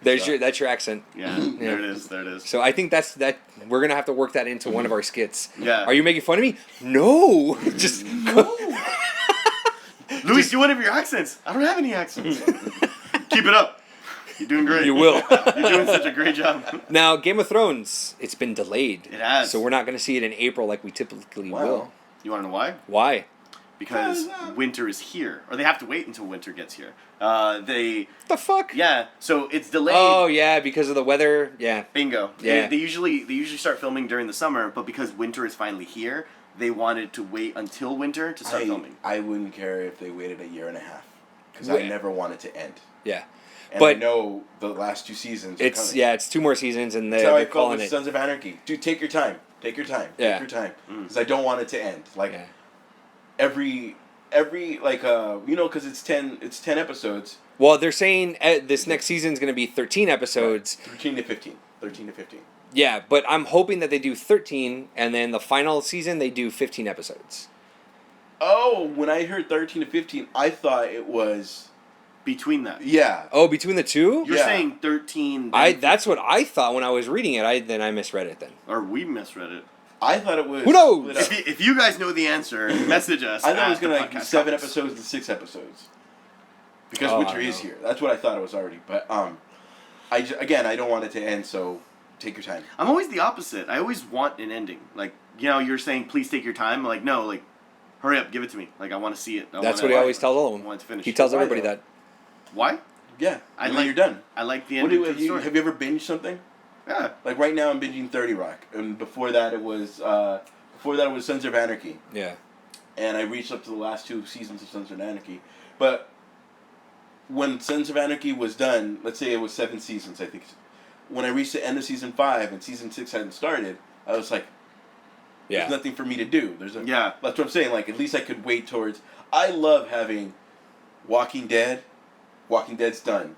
That's your accent. Yeah, there it is. There it is. So I think that we're gonna have to work that into one of our skits. Yeah. Are you making fun of me? No, just Luis, do one of your accents. I don't have any accents. Keep it up. You're doing great. you will. You're doing such a great job. Now, Game of Thrones, it's been delayed. It has. So we're not gonna see it in April like we typically Wow. will. You want to know why? Why? Because winter is here, or they have to wait until winter gets here. They The fuck? yeah. So it's delayed. Oh yeah, because of the weather. Yeah. Bingo. Yeah. They usually start filming during the summer, but because winter is finally here, they wanted to wait until winter to start filming. I wouldn't care if they waited a year and a half because I Wait. never want it to end. Yeah. And But- I know the last 2 seasons. Are It's coming. it's 2 more seasons and That's how I they're felt calling with it. Sons of Anarchy. Dude, take your time. Take your time. Yeah. Take your time. Because I don't want it to end. Like Yeah. every like because it's 10 episodes. Well, they're saying this next season's going to be 13 episodes. 13 to 15. 13 to 15. Yeah, but I'm hoping that they do 13 and then the final season they do 15 episodes. Oh, when I heard 13 to 15, I thought it was Between that, yeah. Oh, between the two? you're Yeah. saying 13. then That's what I thought when I was reading it. Then I misread it then. or we misread it. I thought it was Who knows? split up. If you guys know the answer, message us. I thought it was at the gonna be podcast 7 comments. episodes to 6 episodes. Because Oh, I winter don't is know. here. That's what I thought it was already. But Again, I don't want it to end, so take your time. I'm always the opposite. I always want an ending. Like, you're saying, please take your time. I'm like, no, like, hurry up, give it to me. Like, I want to see it. That's what he always tells all of them. I want to finish. He tells Why, everybody though? that. Why? Yeah, and then like- you're done. I like the What ending do to the you, story. have you ever binged something? Yeah. Like right now, I'm binging 30 Rock, and before that it was Sons of Anarchy, Yeah. and I reached up to the last 2 seasons of Sons of Anarchy. But when Sons of Anarchy was done, let's say it was 7 seasons, I think. When I reached the end of season 5 and season 6 hadn't started, I was like, Yeah. there's nothing for me to do. Yeah. That's what I'm saying. Like, at least I could wait towards. I love having Walking Dead. Walking Dead's done.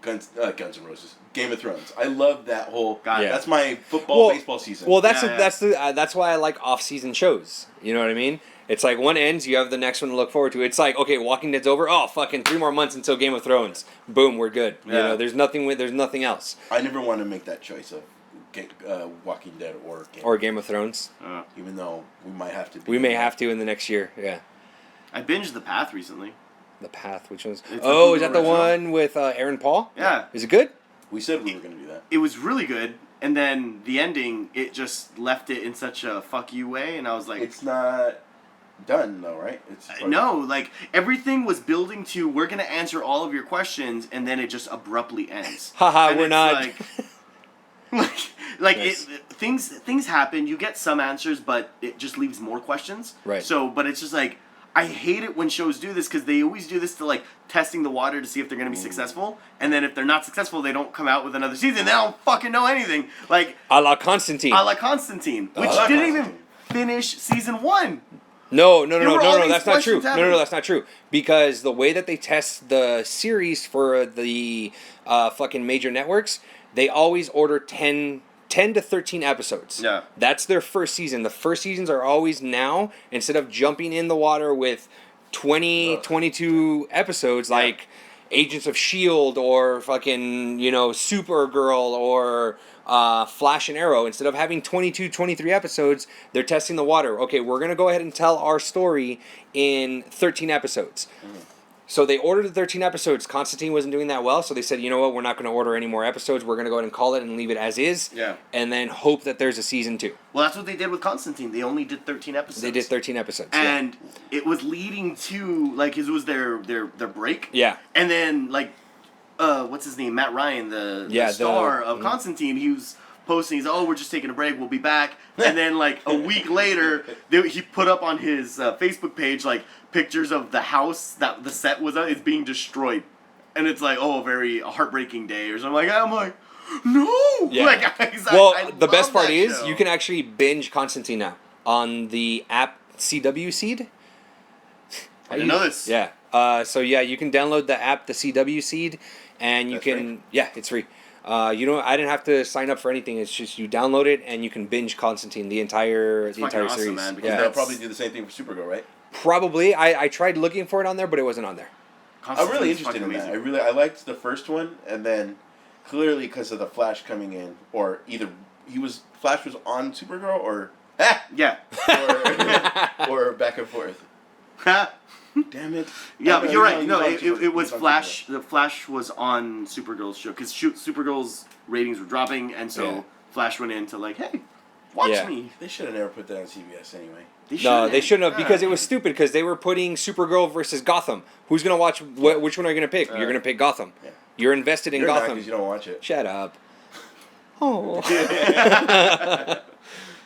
Guns N' Roses. Game of Thrones. I love that whole. Got it. That's my football, Well- baseball season. Well, that's Yeah, that's why I like off-season shows. You know what I mean? It's like one ends, you have the next one to look forward to. It's like, okay, Walking Dead's over. Oh, fucking 3 more months until Game of Thrones. Boom, we're good. You Yeah. know, there's nothing else. I never want to make that choice of Walking Dead Or Game of Thrones. even though we might have to. We may have to in the next year. Yeah. I binged The Path recently. The Path, which one's? It's a Oh, Hulu is that the original. one with Aaron Paul? Yeah. Is it good? We said we were going to do that. It was really good, and then the ending, it just left it in such a fuck you way, and I was like, It's not done though, right? It's no, like everything was building to we're gonna answer all of your questions, and then it just abruptly ends. Haha, And we're it's not. like Nice. things happen. You get some answers, but it just leaves more questions. Right. So, but it's just like I hate it when shows do this because they always do this to like testing the water to see if they're gonna be successful, and then if they're not successful, they don't come out with another season. They don't fucking know anything. Like A la Constantine. a la Constantine, which la didn't even Constantine. finish season 1. No, There were all these that's not true. questions No, happening. that's not true. Because the way that they test the series for the fucking major networks, they always order 10 to 13 episodes. Yeah. That's their first season. The first seasons are always now, instead of jumping in the water with 20, 22 episodes, like Agents of S.H.I.E.L.D. or fucking, Supergirl or Flash and Arrow. Instead of having 22, 23 episodes, they're testing the water. Okay, we're going to go ahead and tell our story in 13 episodes. So they ordered the 13 episodes. Constantine wasn't doing that well, so they said, you know what, we're not going to order any more episodes. We're going to go ahead and call it and leave it as is. Yeah. And then hope that there's a season 2. Well, that's what they did with Constantine. They only did 13 episodes. They did 13 episodes. yeah. And it was leading to like it was their break. Yeah. And then like what's his name? Matt Ryan, the Yeah, star of Constantine, he was posting, he's we're just taking a break, we'll be back. And then like a week later, he put up on his Facebook page like pictures of the house that the set was on is being destroyed. And it's like, a very heartbreaking day or something. I'm like, no. Yeah. Like, Well, I the best love part that is show. you can actually binge Constantine now on the app CW Seed. I didn't know this. Yeah. So yeah, you can download the app, the CW Seed, and you That's can. free? Yeah, it's free. I didn't have to sign up for anything. It's just you download it and you can binge Constantine the entire fucking awesome, series. man, because yeah. They'll probably do the same thing for Supergirl, right? Probably. I tried looking for it on there, but it wasn't on there. I'm Constantine's really interested fucking in that. amazing. I liked the first one, and then clearly because of the Flash coming in, or either Flash was on Supergirl, or Yeah. or back and forth. Damn it! Yeah, I but know, you're he's right. on- No, he's on it was Supergirl. Flash. The Flash was on Supergirl's show because Supergirl's ratings were dropping, and so Yeah. Flash went in to like, hey, watch Yeah. me. They should have never put that on CBS anyway. No, they shouldn't have Yeah. because it was stupid because they were putting Supergirl versus Gotham. Who's gonna watch? Which one are you gonna pick? You're gonna pick Gotham. Yeah. You're invested in You're not Gotham. 'cause you don't watch it. Shut up. Oh.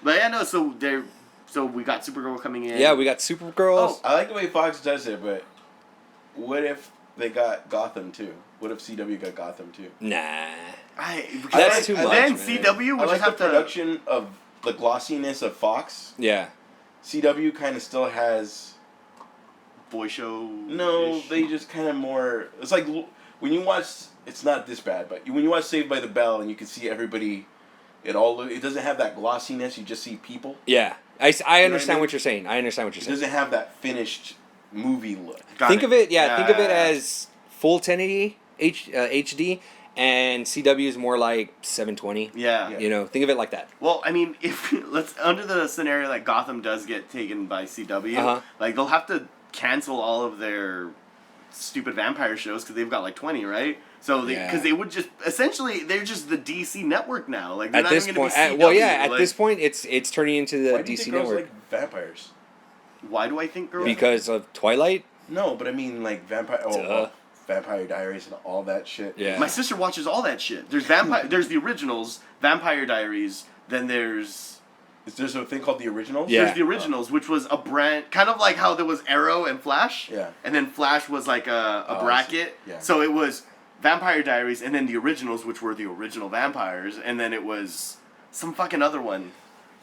But yeah, no. So we got Supergirl coming in. Yeah, we got Supergirl. Oh. I like the way Fox does it, but what if they got Gotham too? What if CW got Gotham too? Nah. That's too much, Then man. CW I would like just the have to. production of the glossiness of Fox. Yeah. CW kind of still has. Boy show. No, they just kind of more. It's like when you watch. It's not this bad, but when you watch Saved by the Bell and you can see everybody, it doesn't have that glossiness. You just see people. Yeah. I understand I mean? what you're saying. I understand what you're It saying. doesn't have that finished movie look. Think of it as full 1080 HD, and CW is more like 720. Yeah. Yeah. You know, think of it like that. Well, I mean, if let's under the scenario that Gotham does get taken by CW, Uh-huh. like they'll have to cancel all of their stupid vampire shows because they've got like 20, right? So because they would just essentially they're just the DC network now. Like they're At not this even point, going to be CW. at this point, it's turning into the Why do you DC think girls network like vampires? Why do I think girls? because of Twilight. No, but I mean like vampire. Vampire Diaries and all that shit. Yeah. My sister watches all that shit. There's there's the originals, Vampire Diaries. Then there's There's a thing called the originals. Yeah. there's the originals, which was a brand, kind of like how there was Arrow and Flash. Yeah. And then Flash was like a I see. bracket. Yeah. So it was Vampire Diaries, and then the originals, which were the original vampires, and then it was some fucking other one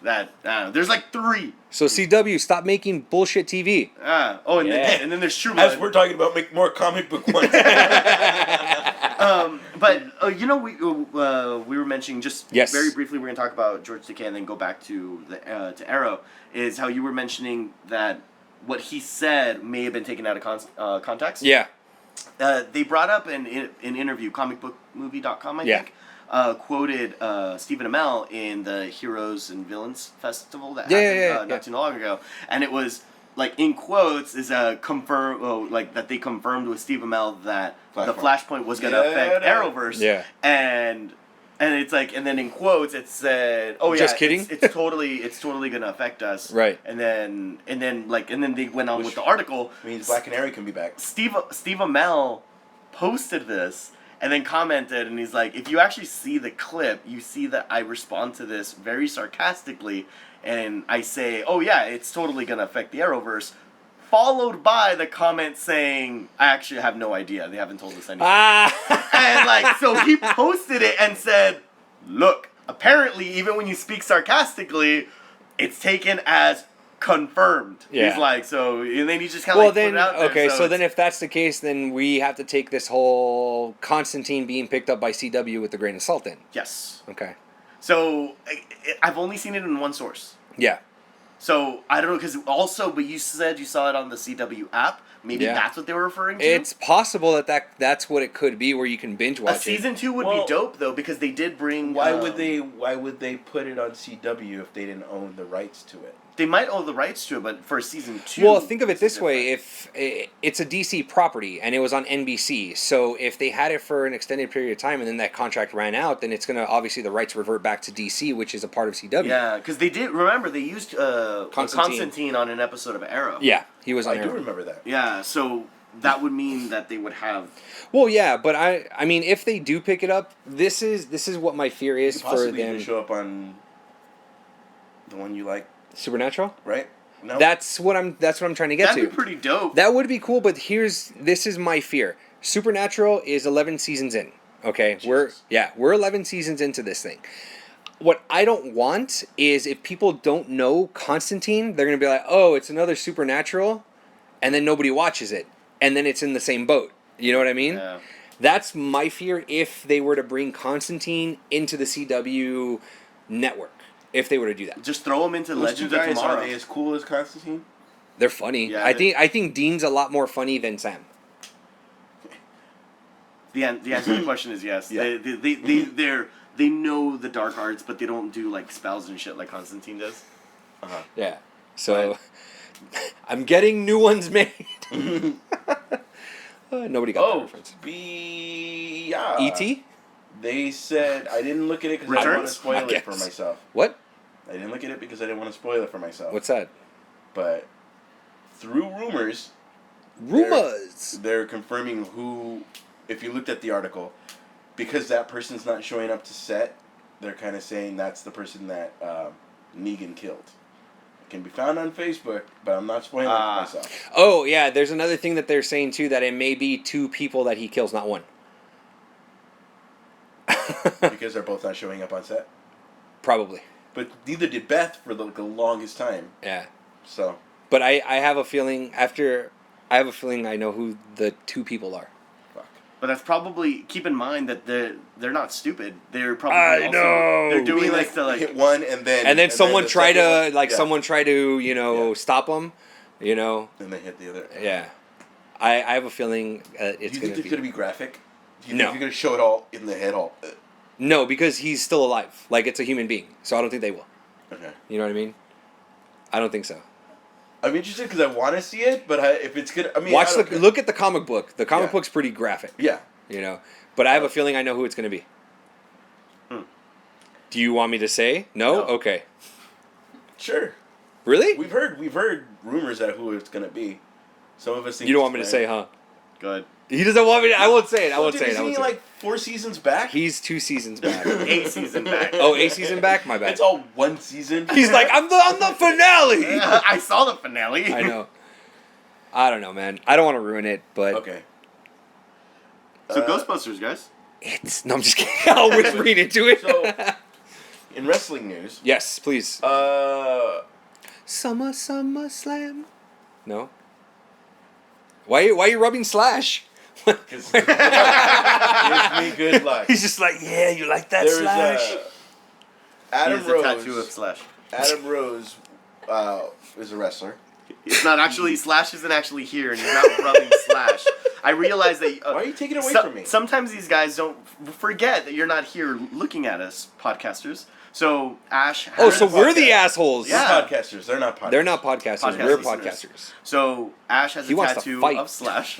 that there's like 3. So CW, stop making bullshit TV. And then there's True As Blood. we're talking about, make more comic book ones. But we were mentioning just Yes. very briefly. We're gonna talk about George Takei and then go back to to Arrow. Is how you were mentioning that what he said may have been taken out of context. Yeah. They brought up in an interview, comicbookmovie.com, I think, quoted Stephen Amell in the Heroes and Villains Festival that happened not too long ago, and it was like in quotes is that they confirmed with Steve Amell that the Flashpoint was going to affect Arrowverse. Yeah. And it's like, and then in quotes it said, Just kidding? It's totally going to affect us. Right. And then they went on with the article. Means Black Canary can be back. Steve Amell posted this and then commented, and he's like, if you actually see the clip, you see that I respond to this very sarcastically, and I say, oh yeah, it's totally going to affect the Arrowverse, followed by the comment saying, I actually have no idea. They haven't told us anything. And like, so he posted it and said, look, apparently even when you speak sarcastically, it's taken as confirmed. Yeah. He's like, so, and then he just kind of put it out there. Okay, so then if that's the case, then we have to take this whole Constantine being picked up by CW with a grain of salt then. Yes. Okay. So, I've only seen it in one source. Yeah. So, I don't know, because also, but you said you saw it on the CW app. Maybe that's what they were referring to? It's possible that's what it could be, where you can binge watch a season 2 would be dope, though, because they did bring... Why would they put it on CW if they didn't own the rights to it? They might own the rights to it, but for season 2... Well, think of it this way. If it's a DC property, and it was on NBC, so if they had it for an extended period of time, and then that contract ran out, then it's going to, obviously, the rights revert back to DC, which is a part of CW. Yeah, because they did, remember, they used Constantine on an episode of Arrow. Yeah, he was on Arrow. I do remember that. Yeah, so that would mean that they would have... Well, yeah, but I mean, if they do pick it up, this is what my fear is for them. Even show up on the one you like, Supernatural? right? No. That's what I'm trying to get That'd to. be pretty dope. That would be cool, but this is my fear. Supernatural is 11 seasons in. Okay, Jesus. we're 11 seasons into this thing. What I don't want is if people don't know Constantine, they're gonna be like, oh, it's another Supernatural, and then nobody watches it, and then it's in the same boat. You know what I mean? Yeah. That's my fear if they were to bring Constantine into the CW network. If they were to do that, Just throw them into Those Legends two of guys, Tomorrow. are they as cool as Constantine? they're funny. Yeah, I think Dean's a lot more funny than Sam. The answer to the question is yes. Yeah. They know the dark arts, but they don't do like spells and shit like Constantine does. Yeah. So I'm getting new ones made. Nobody got that reference. Yeah. E.T.? They said I didn't look at it because I didn't want to Returns? spoil I it for guess. myself. What? I didn't look at it because I didn't want to spoil it for myself. What's that? But through rumors, Rumors. they're confirming who. If you looked at the article, because that person's not showing up to set, they're kind of saying that's the person that Negan killed. It can be found on Facebook, but I'm not spoiling it for myself. Oh, yeah, there's another thing that they're saying, too, that it may be 2 people that he kills, not 1. Because they're both not showing up on set. Probably. But neither did Beth for the longest time. Yeah. So. But I have a feeling I know who the 2 people are. Fuck. But that's probably, keep in mind that they're not stupid. They're probably know. They're You doing mean, this to like hit one and then Someone the try second to one? Yeah. someone try to Yeah. stop them, And they hit the other. Yeah. I have a feeling it's Do you going think to it's going to be graphic? Do you No. think you're going to show it all in the head all? No, because he's still alive. Like, it's a human being. So I don't think they will. Okay. You know what I mean? I don't think so. I'm interested because I want to see it, but if it's good, I mean, Look at the comic book. The comic Yeah. book's pretty graphic. Yeah. You know, but I have a feeling I know who it's going to be. Do you want me to say? No? No. Okay. Sure. Really? We've heard rumors at who it's gonna be. Some of us think You don't it's want me to say, huh? Go ahead. He doesn't want me to. I won't say it. I Well, won't dude, say it. I isn't won't he say like it. 4 seasons back? He's 2 seasons back. 8 season back. Oh, 8 season back? My bad. It's all 1 season. He's like, I'm the finale. I saw the finale. I know. I don't know, man. I don't want to ruin it, but Okay. So Ghostbusters, guys. it's. No, I'm just kidding. I'll whisper into it. So, in wrestling news, yes, please. Summer Slam. No. Why are you rubbing Slash? gives me good luck. He's just like, yeah, you like that There's Slash? Adam He has a tattoo of Rose. Slash. Adam Rose is a wrestler. It's not actually Slash isn't actually here, and he's not rubbing Slash. I realize that. Why are you taking it away from me? Sometimes these guys don't forget that you're not here looking at us, podcasters. So Ash. Oh, so has- we're the assholes. Yeah. We're podcasters. They're not podcasters. They're not podcasters. Podcast We're listeners. podcasters. So Ash has He a wants to tattoo fight. of Slash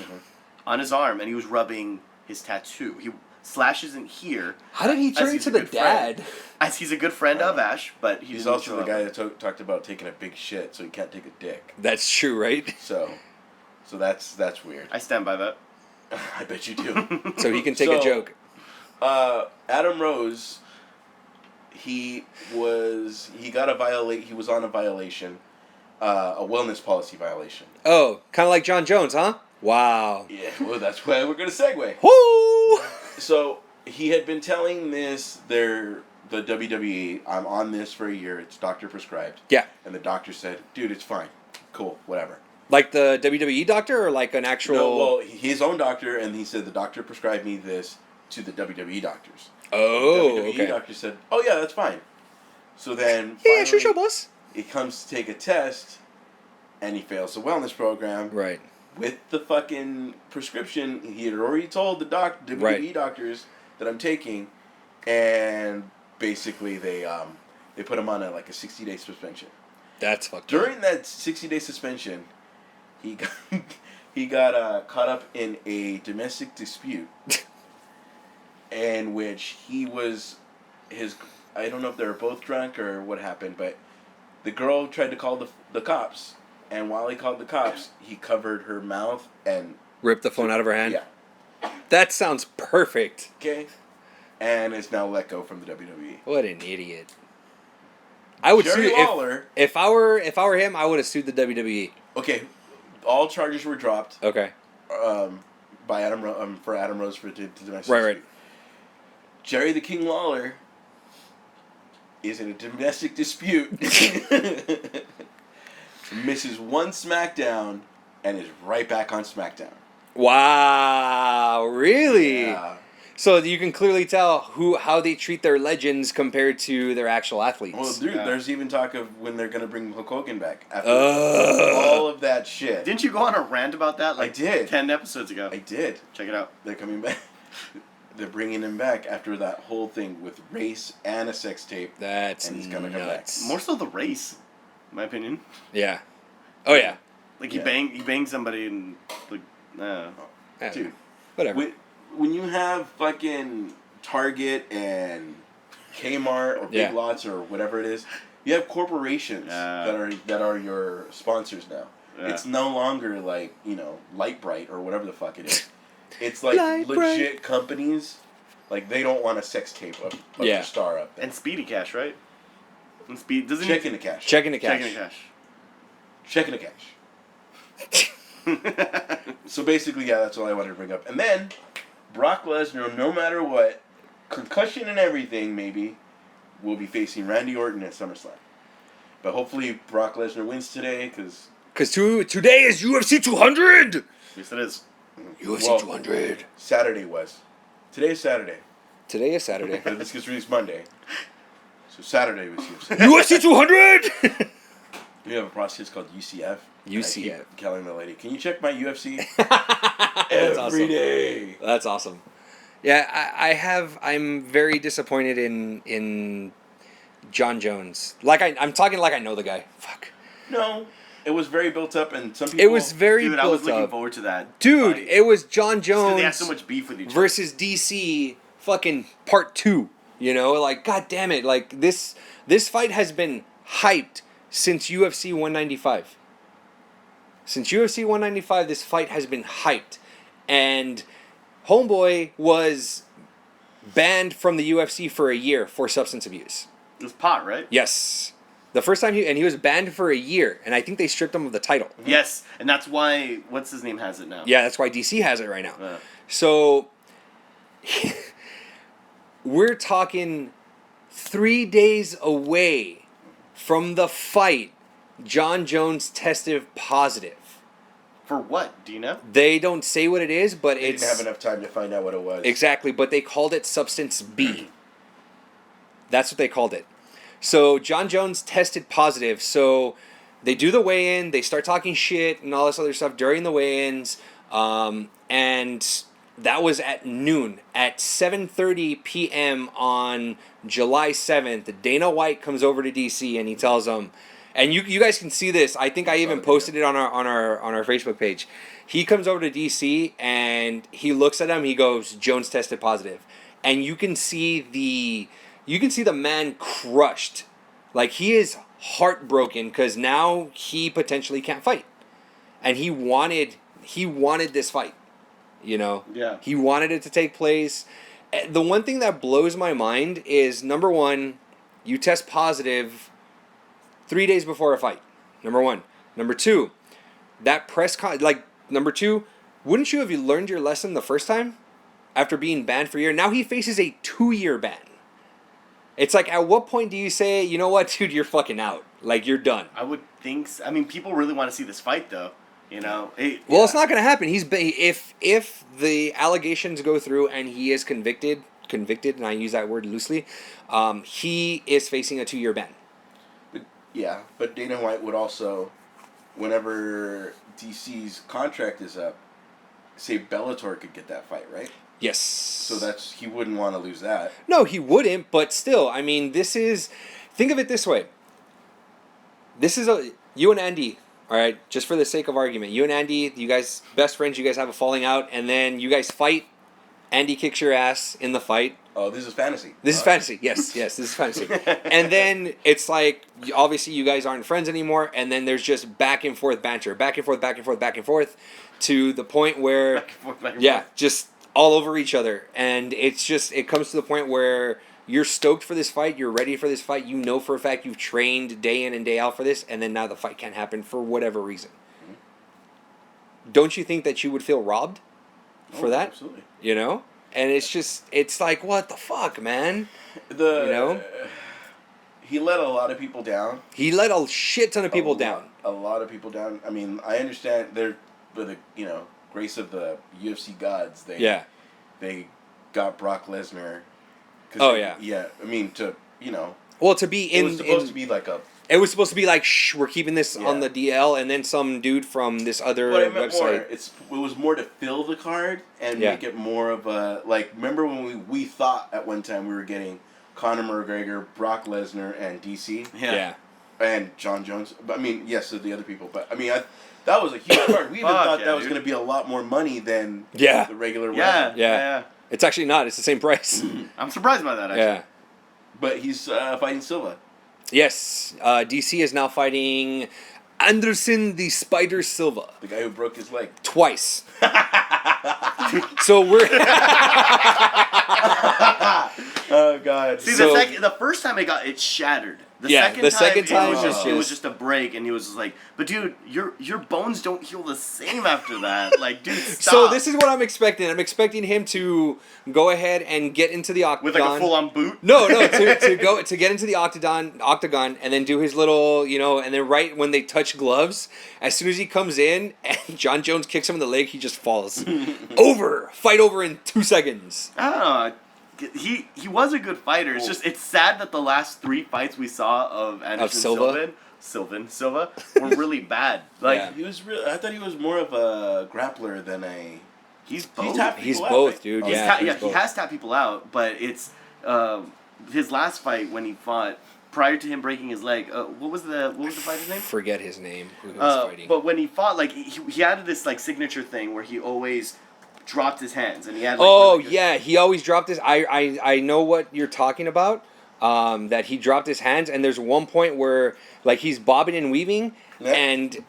on his arm, and he was rubbing his tattoo. Slash isn't here. How did he as turn he's into a the good friend. dad? As he's a good friend of Ash, but He's didn't also show the up. guy that talked about taking a big shit, so he can't take a dick. That's true, right? So that's weird. I stand by that. I bet you do. So he can take a So- joke. Adam Rose, he was on a violation, a wellness policy violation. Oh, kind of like John Jones, huh? Wow. Yeah, well, that's why we're gonna segue. Woo! So he had been telling the WWE, I'm on this for a year. It's doctor prescribed. Yeah. And the doctor said, dude, it's fine, cool, whatever. Like the WWE doctor or like an actual... No, well, his own doctor, and he said the doctor prescribed me this to the WWE doctors. Oh, the WWE okay. doctor said, oh yeah, that's fine. So then Yeah, sure, finally, boss. he comes to take a test, and he fails the wellness program. Right. With the fucking prescription, he had already told the WWE Right. doctors that I'm taking, and basically they put him on a 60-day suspension. That's fucked up. During that 60-day suspension, he got caught up in a domestic dispute, in which I don't know if they were both drunk or what happened, but the girl tried to call the cops, and while he called the cops, he covered her mouth and Rip the phone out of her hand? yeah, That sounds perfect. okay, and is now let go from the WWE. What an idiot. I would Jerry sue Lawler. if I were him, I would have sued the WWE. Okay, all charges were dropped Okay. by Adam for Adam Rose for the domestic Right, dispute. Jerry the King Lawler is in a domestic dispute, misses one SmackDown, and is right back on SmackDown. Wow, really? Yeah. So you can clearly tell how they treat their legends compared to their actual athletes. Well, dude, Yeah. there's even talk of when they're gonna bring Hulk Hogan back after Ugh. all of that shit. Didn't you go on a rant about that? I did. 10 episodes ago. I did. Check it out. They're coming back. They're bringing him back after that whole thing with race and a sex tape. That's And he's gonna come back. nuts. More so the race, in my opinion. Yeah. Oh yeah. Like Yeah. he banged somebody and like, Yeah, Dude, whatever. when you have fucking Target and Kmart or Big Yeah. Lots or whatever it is, you have corporations that are your sponsors now. Yeah. It's no longer like, Light Bright or whatever the fuck it is. It's like Light legit companies. Like they don't want a sex tape of Yeah. your star up there. and Speedy Cash, right? And Speed doesn't Checking the cash. Checking the cash. Checking the cash. Checking the cash. So basically, yeah, that's all I wanted to bring up. And then, Brock Lesnar, no matter what, concussion and everything, maybe, will be facing Randy Orton at SummerSlam. But hopefully, Brock Lesnar wins today, because... Because today is UFC 200! Yes, it is. UFC 200. Saturday was. Today's Saturday. Today is Saturday. But this gets released Monday. So Saturday was UFC. UFC 200! We have a process called UCF. UCF. I keep telling the lady, can you check my UFC? That's Every awesome. day. That's awesome. Yeah, I'm very disappointed in John Jones. I'm talking like I know the guy. Fuck. No. It was very built up, and some people. It was very Dude, built I was looking up. forward to that. Dude, fight. it was John Just 'cause Jones they had so much beef with each other. versus DC fucking part 2. You know, like, god damn it, like this fight has been hyped since UFC 195. Since UFC 195, this fight has been hyped, and Homeboy was banned from the UFC for a year for substance abuse. It was pot, right? Yes. The first time he was banned for a year, and I think they stripped him of the title. Yes, and that's why what's his name has it now. Yeah, that's why DC has it right now. Yeah. So we're talking 3 days away from the fight. John Jones tested positive. For what? Do you know? They don't say what it is, but They it's didn't have enough time to find out what it was. exactly. But they called it substance B. That's what they called it. So John Jones tested positive. So they do the weigh-in. They start talking shit and all this other stuff during the weigh-ins, and that was at noon. At 7:30 p.m. on July 7th, Dana White comes over to DC and he tells them, and you guys can see this. I think I even posted it on our Facebook page. He comes over to DC and he looks at him. He goes, "Jones tested positive," and you can see the man crushed, like he is heartbroken because now he potentially can't fight, and he wanted this fight. You know, Yeah. he wanted it to take place. The one thing that blows my mind is, number one, you test positive 3 days before a fight. Number one. Number two, that number two, wouldn't you have learned your lesson the first time after being banned for a year? Now he faces a 2-year ban. It's like, at what point do you say, you know what, dude, you're fucking out. Like, you're done. I would think. I mean, people really want to see this fight, though. You know. Well, it's not going to happen. If the allegations go through and he is convicted, and I use that word loosely, he is facing a 2-year ban. But Dana White would also, whenever DC's contract is up, say Bellator could get that fight, right? Yes. So he wouldn't want to lose that. No, he wouldn't, but still, I mean, think of it this way. You and Andy, all right, just for the sake of argument, you and Andy, you guys, best friends, you guys have a falling out, and then you guys fight. Andy kicks your ass in the fight. Oh, this is fantasy. This is fantasy. Yes, this is fantasy. And then it's like, obviously you guys aren't friends anymore, and then there's just back and forth banter, back and forth, to the point where, Back and forth. just all over each other. And it comes to the point where you're stoked for this fight, you're ready for this fight, you know for a fact you've trained day in and day out for this, and then now the fight can't happen for whatever reason. Mm-hmm. Don't you think that you would feel robbed for that? Absolutely. You know? And it's like, what the fuck, man? You know? He let a lot of people down. He let a shit ton of people down. A lot of people down. I mean, I understand they're, with the grace of the UFC gods, they got Brock Lesnar. Yeah, I mean, Well, to be it was supposed to be like a... It was supposed to be like, shh, we're keeping this on the DL, and then some dude from this other website. It was more to fill the card and make it more of a, like, remember when we thought at one time we were getting Conor McGregor, Brock Lesnar, and DC? Yeah. And John Jones. I mean, yes, the other people, but I mean, that was a huge card. We even thought that was going to be a lot more money than the regular one. Yeah. It's actually not. It's the same price. I'm surprised by that, actually. Yeah. But he's fighting Silva. Yes. DC is now fighting Anderson the Spider Silva. The guy who broke his leg. Twice. So we're... Oh, God. See, the first time it shattered. The second time it was just a break, and he was just like, "But dude, your bones don't heal the same after that." Like, dude, stop. So this is what I'm expecting. I'm expecting him to go ahead and get into the octagon with like a full-on boot. No, to get into the octagon, and then do his little, and then right when they touch gloves, as soon as he comes in and John Jones kicks him in the leg, he just falls. Fight over in 2 seconds. I don't know. He was a good fighter. It's just, it's sad that the last 3 fights we saw of Anderson Silva were really bad. Like, he was I thought he was more of a grappler than a... He's both. He's both, dude. He has tapped people out, but it's his last fight when he fought prior to him breaking his leg, what was the fighter's name? Forget his name. Who he was fighting? But when he fought, like he had this like signature thing where he always dropped his hands, and he had. Like, oh really good... yeah, he always dropped his. I know what you're talking about. That he dropped his hands, and there's one point where like he's bobbing and weaving, and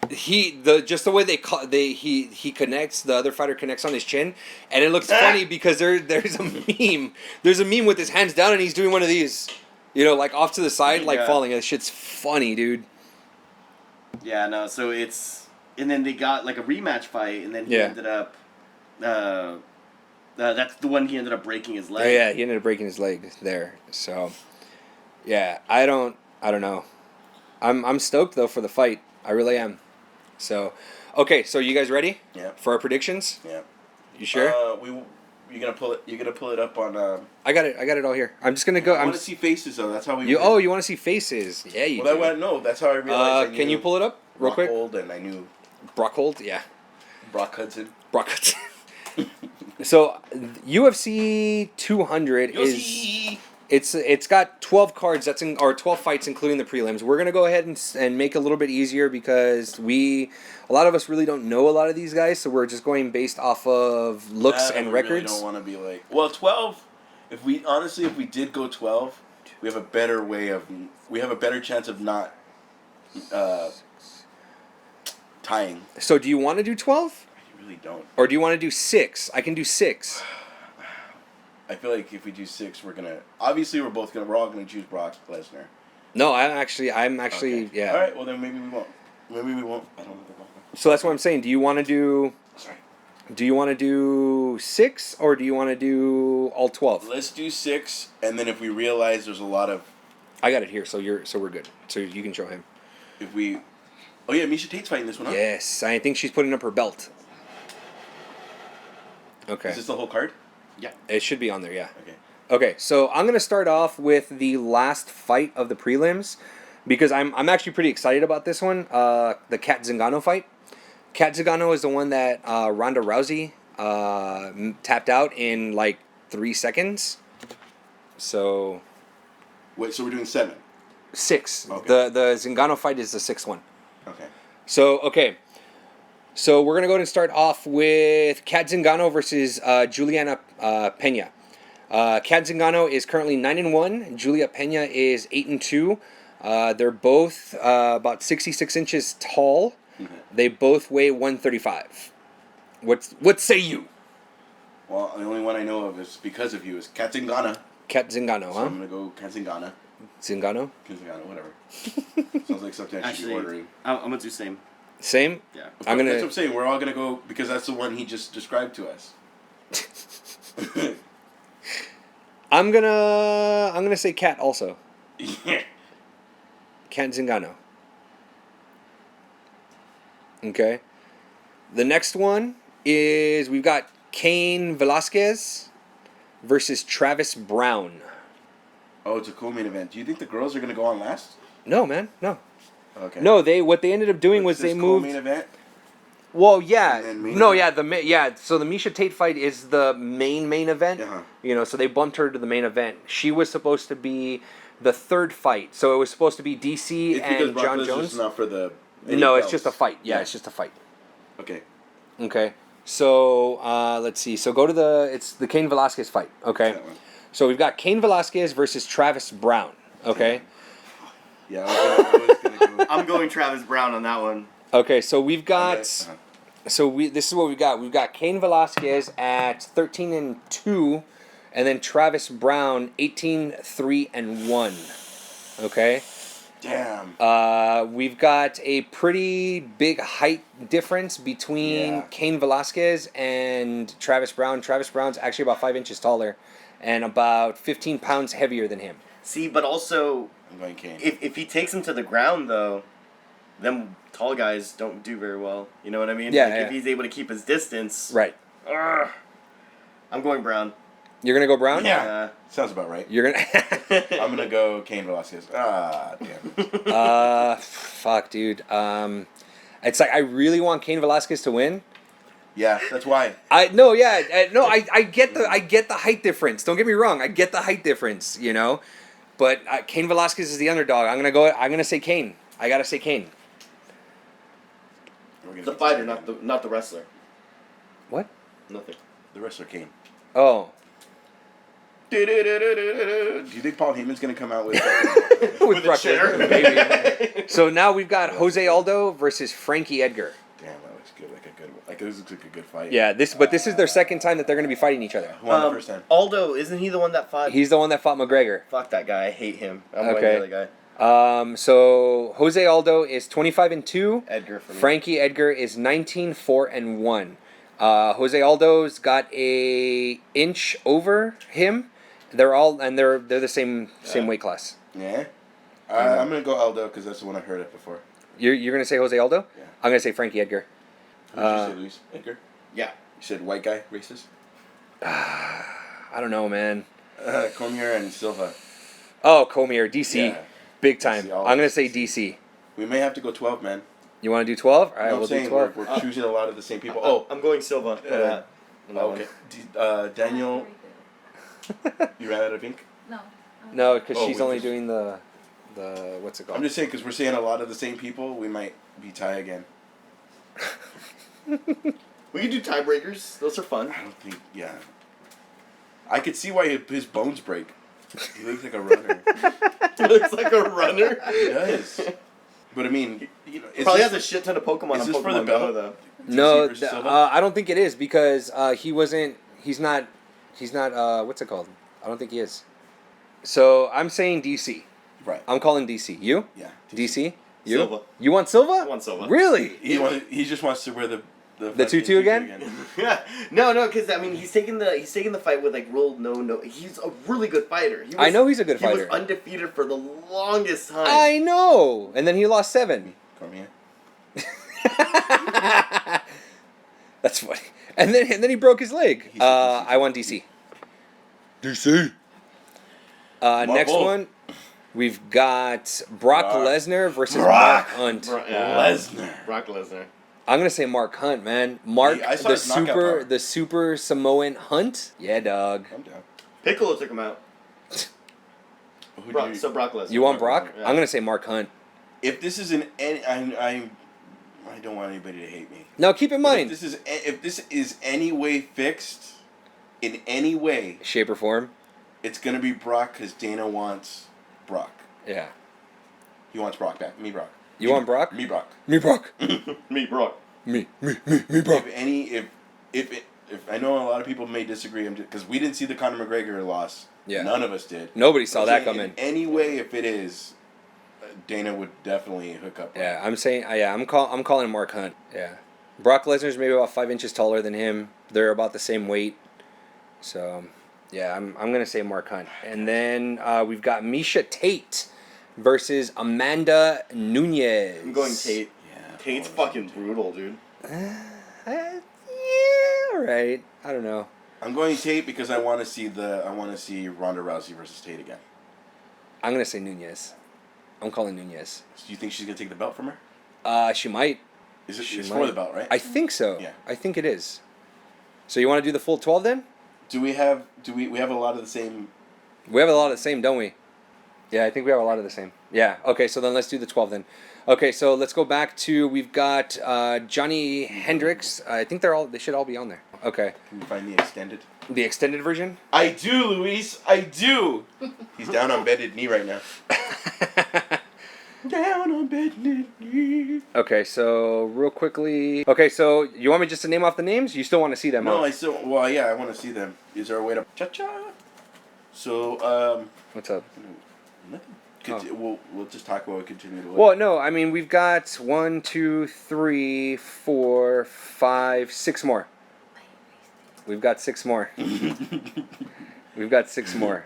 just the way he connects, the other fighter connects on his chin, and it looks funny because there's a meme with his hands down and he's doing one of these, like off to the side, like falling. That shit's funny, dude. Yeah, no. So and then they got like a rematch fight, and then he ended up. That's the one he ended up breaking his leg. Oh, yeah, he ended up breaking his leg there. So, yeah, I don't know. I'm stoked though for the fight. I really am. So, okay, so you guys ready? Yeah. For our predictions? Yeah. You sure? You're gonna pull it up on. I got it all here. I'm just gonna go. I want to see faces though. That's how we. You want to see faces? Yeah, you. Well, no, that's how I realized. Can you pull it up real quick? Brockhold, and I knew. Brockhold, yeah. Brock Hudson. Brock Hudson. So UFC 200 is it's got 12 cards or 12 fights including the prelims. We're gonna go ahead and make it a little bit easier because a lot of us really don't know a lot of these guys, so we're just going based off of looks and records. Really don't want to be like 12. If we did go 12, we have a better chance of not tying. So do you want to do 12? Really don't. Or do you want to do 6? I can do 6. I feel like if we do 6, we're all gonna choose Brock Lesnar. No, I'm actually okay. Yeah. All right, well then maybe we won't. Maybe we won't. I don't know. So that's what I'm saying. Do you want to do? Sorry. Do you want to do 6 or do you want to do all 12? Let's do 6, and then if we realize there's a lot of. I got it here, so we're good. So you can show him. Oh yeah, Misha Tate's fighting this one, huh? Yes, I think she's putting up her belt. Okay. Is this the whole card? Yeah. It should be on there, yeah. Okay. Okay, so I'm going to start off with the last fight of the prelims because I'm actually pretty excited about this one, the Kat Zingano fight. Kat Zingano is the one that Ronda Rousey tapped out in like 3 seconds. So... Wait, so we're doing 7? 6. Okay. The Zingano fight is the 6th one. Okay. So, okay. So we're going to go ahead and start off with Kat Zingano versus Juliana Pena. Kat Zingano is currently 9-1. Julia Pena is 8-2. They're both about 66 inches tall. Okay. They both weigh 135. What say you? Well, the only one I know of is because of you is Kat Zingano. Kat Zingano, huh? So I'm gonna go Kat Zingano. Zingano? Kat Zingano, whatever. Sounds like something I should be ordering. I'm gonna do same. Same? Yeah. That's what I'm saying. We're all gonna go because that's the one he just described to us. I'm gonna say Kat also. Yeah. Kat Zingano. Okay. The next one is we've got Cain Velasquez versus Travis Brown. Oh, it's a co-main event. Do you think the girls are gonna go on last? No, man, no. Okay. No, what they ended up doing was they moved. Co-main event. Well, yeah, no, event? yeah, So the Misha Tate fight is the main event. Uh-huh. So they bumped her to the main event. She was supposed to be the 3rd fight, so it was supposed to be DC and John Jones. It's not for the. No, it's just a fight. Yeah, it's just a fight. Okay. Okay. So let's see. So go to it's the Cain Velasquez fight. Okay. That one. So we've got Cain Velasquez versus Travis Brown. Okay. Yeah, I was gonna go. I'm going Travis Brown on that one. Okay, so we've got. Okay. Uh-huh. So this is what we've got. We've got Cain Velasquez at 13-2, and then Travis Brown 18-3-1. Okay. Damn. We've got a pretty big height difference between Cain Velasquez and Travis Brown. Travis Brown's actually about 5 inches taller, and about 15 pounds heavier than him. See, but also, I'm going Cain. If he takes him to the ground though, them tall guys don't do very well. You know what I mean? Yeah, If he's able to keep his distance. Right. I'm going Brown. You're gonna go Brown? Yeah. Sounds about right. You're gonna. I'm gonna go Cain Velasquez. Damn. Fuck, dude. It's like I really want Cain Velasquez to win. Yeah, that's why. I get the height difference. Don't get me wrong. I get the height difference. But Cain Velasquez is the underdog. I'm gonna say Cain. I gotta say Cain. The fighter, not the wrestler. What? Nothing. The wrestler came. Oh. Do you think Paul Heyman's gonna come out with With Brock chair? Lesnar, baby. So now we've got Jose Aldo versus Frankie Edgar. Damn, that looks good. This looks like a good fight. Yeah, this is their second time that they're going to be fighting each other. Who won the first time? Aldo, isn't he the one that fought? He's the one that fought McGregor. Fuck that guy. I hate him. I'm Okay. going the other guy. So Jose Aldo is 25-2. Edgar for me. Frankie Edgar is 19-4-1. Jose Aldo's got a inch over him. They're the same weight class. Yeah. I'm gonna go Aldo because that's the one I heard it before. You're gonna say Jose Aldo? Yeah. I'm gonna say Frankie Edgar. Who did you say, Luis? Edgar? Yeah. You said white guy, racist? I don't know, man. Cormier and Silva. Oh, Comix, DC, Yeah. big time. DC, all I'm gonna of say DC. DC. We may have to go 12, man. You want to do 12? All right, I'm we'll do saying 12. we're choosing a lot of the same people. Oh, I'm going Silva. okay. Daniel, you ran out of ink? No. No, because Oh, she's we only just- doing the what's it called? I'm just saying because we're saying a lot of the same people, we might be tie again. We can do tiebreakers. Those are fun. I don't think, yeah. I could see why his bones break. He looks like a runner. He looks like a runner. He does. But I mean, you know, Probably has a shit ton of Pokemon is on this for the Pokemon Go, belt? though. No, versus Silva? I don't think it is because he's not what's it called? I don't think he is. So I'm saying DC. Right. I'm calling DC. You? Yeah. DC? You? Silva. You want Silva? I want Silva. Really? He just wants to wear the The tutu again? Yeah. No, because I mean he's taking the fight with like real no. He's a really good fighter. I know he's a good He fighter. was undefeated for the longest time. I know. And then he lost 7. Cormier. That's funny. And then he broke his leg. He's a DC. I want DC. DC. Next Marvel. one, we've got Brock Brock. Lesnar versus Brock. Mark Hunt. Lesnar. Brock Lesnar. I'm gonna say Mark Hunt, man. Mark, Hey, I saw the his knockout power. super Samoan Hunt. Yeah, dog. I'm down. Piccolo took him out. Who do Brock, so Brock Lesnar. You want Brock? Yeah. I'm gonna say Mark Hunt. If this is in any, I don't want anybody to hate me. Now keep in But mind, if this is any way fixed, in any way, shape or form. it's gonna be Brock because Dana wants Brock. Yeah. He wants Brock back. Me, Brock. You want Brock? Me, Brock. Me, Brock. Me, Brock. me, Brock. If I know a lot of people may disagree, because we didn't see the Conor McGregor loss. Yeah. None of us did. Nobody saw I'm that saying coming. In any way, if it is, Dana would definitely hook up. Yeah, I'm saying. I'm calling Mark Hunt. Yeah. Brock Lesnar's maybe about 5 inches taller than him. They're about the same weight. So, yeah, I'm gonna say Mark Hunt. And then we've got Misha Tate versus Amanda Nunez. I'm going Tate. Yeah. Tate's fucking brutal, dude. Yeah, all right. I don't know. I'm going Tate because I want to see Ronda Rousey versus Tate again. I'm gonna say Nunez. I'm calling Nunez. So do you think she's gonna take the belt from her? She might. It's She for might. the belt, right? I think so. Yeah. I think it is. So you want to do the full 12 then? we have a lot of the same? We have a lot of the same, don't we? Yeah, I think we have a lot of the same. Yeah. Okay, so then let's do the 12 then. Okay, so let's go back to we've got Johnny Hendricks. I think they should all be on there. Okay. Can you find the extended? The extended version? I do, Luis. I do. He's down on bended knee right now. Down on bended knee. Okay, so real quickly. Okay, so you want me just to name off the names? You still want to see them? No, huh? I still. Well, yeah, I want to see them. Is there a way to cha-cha? So, What's up? nothing. Oh. We'll just talk about it. Continue to. Well, no, I mean we've got 1, 2, 3, 4, 5, 6 more. We've got 6 more. We've got 6 more.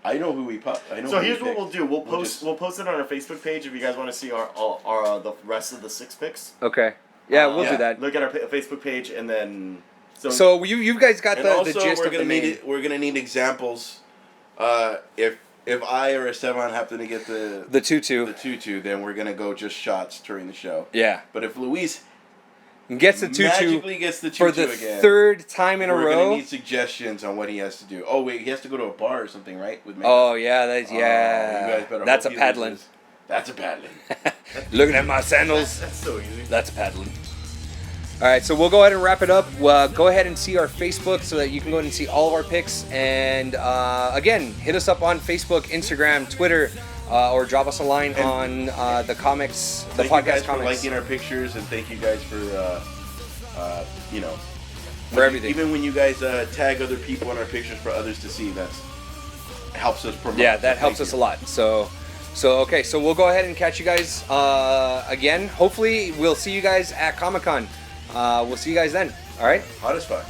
I know who we pop. I know. So who here's we what picked. we'll do. We'll just- post it on our Facebook page if you guys want to see our the rest of the 6 picks. Okay. Yeah, we'll Yeah. do that. Look at our Facebook page and then. So you guys got And the also, gist we're of the gonna name. we're gonna need examples. If I or Esteban happen to get The tutu. the tutu, then we're gonna go just shots during the show. Yeah. But if Luis gets the tutu magically gets the tutu for the again. third time in a We're row. gonna need suggestions on what he has to do. Oh wait, he has to go to a bar or something, right? With Oh yeah, you guys better that's a hope he paddling. loses. That's a paddling. Looking at my sandals. That's so easy. That's paddling. All right, so we'll go ahead and wrap it up. Go ahead and see our Facebook so that you can go ahead and see all of our picks. And again, hit us up on Facebook, Instagram, Twitter, or drop us a line on the Comix, the Thank podcast you guys for Comix. liking our pictures, and thank you guys for For everything. Even when you guys tag other people in our pictures for others to see, that helps us promote. Yeah, that So helps thank us you. a lot. So okay, so we'll go ahead and catch you guys again. Hopefully, we'll see you guys at Comic-Con. We'll see you guys then. All right. Hot as fuck.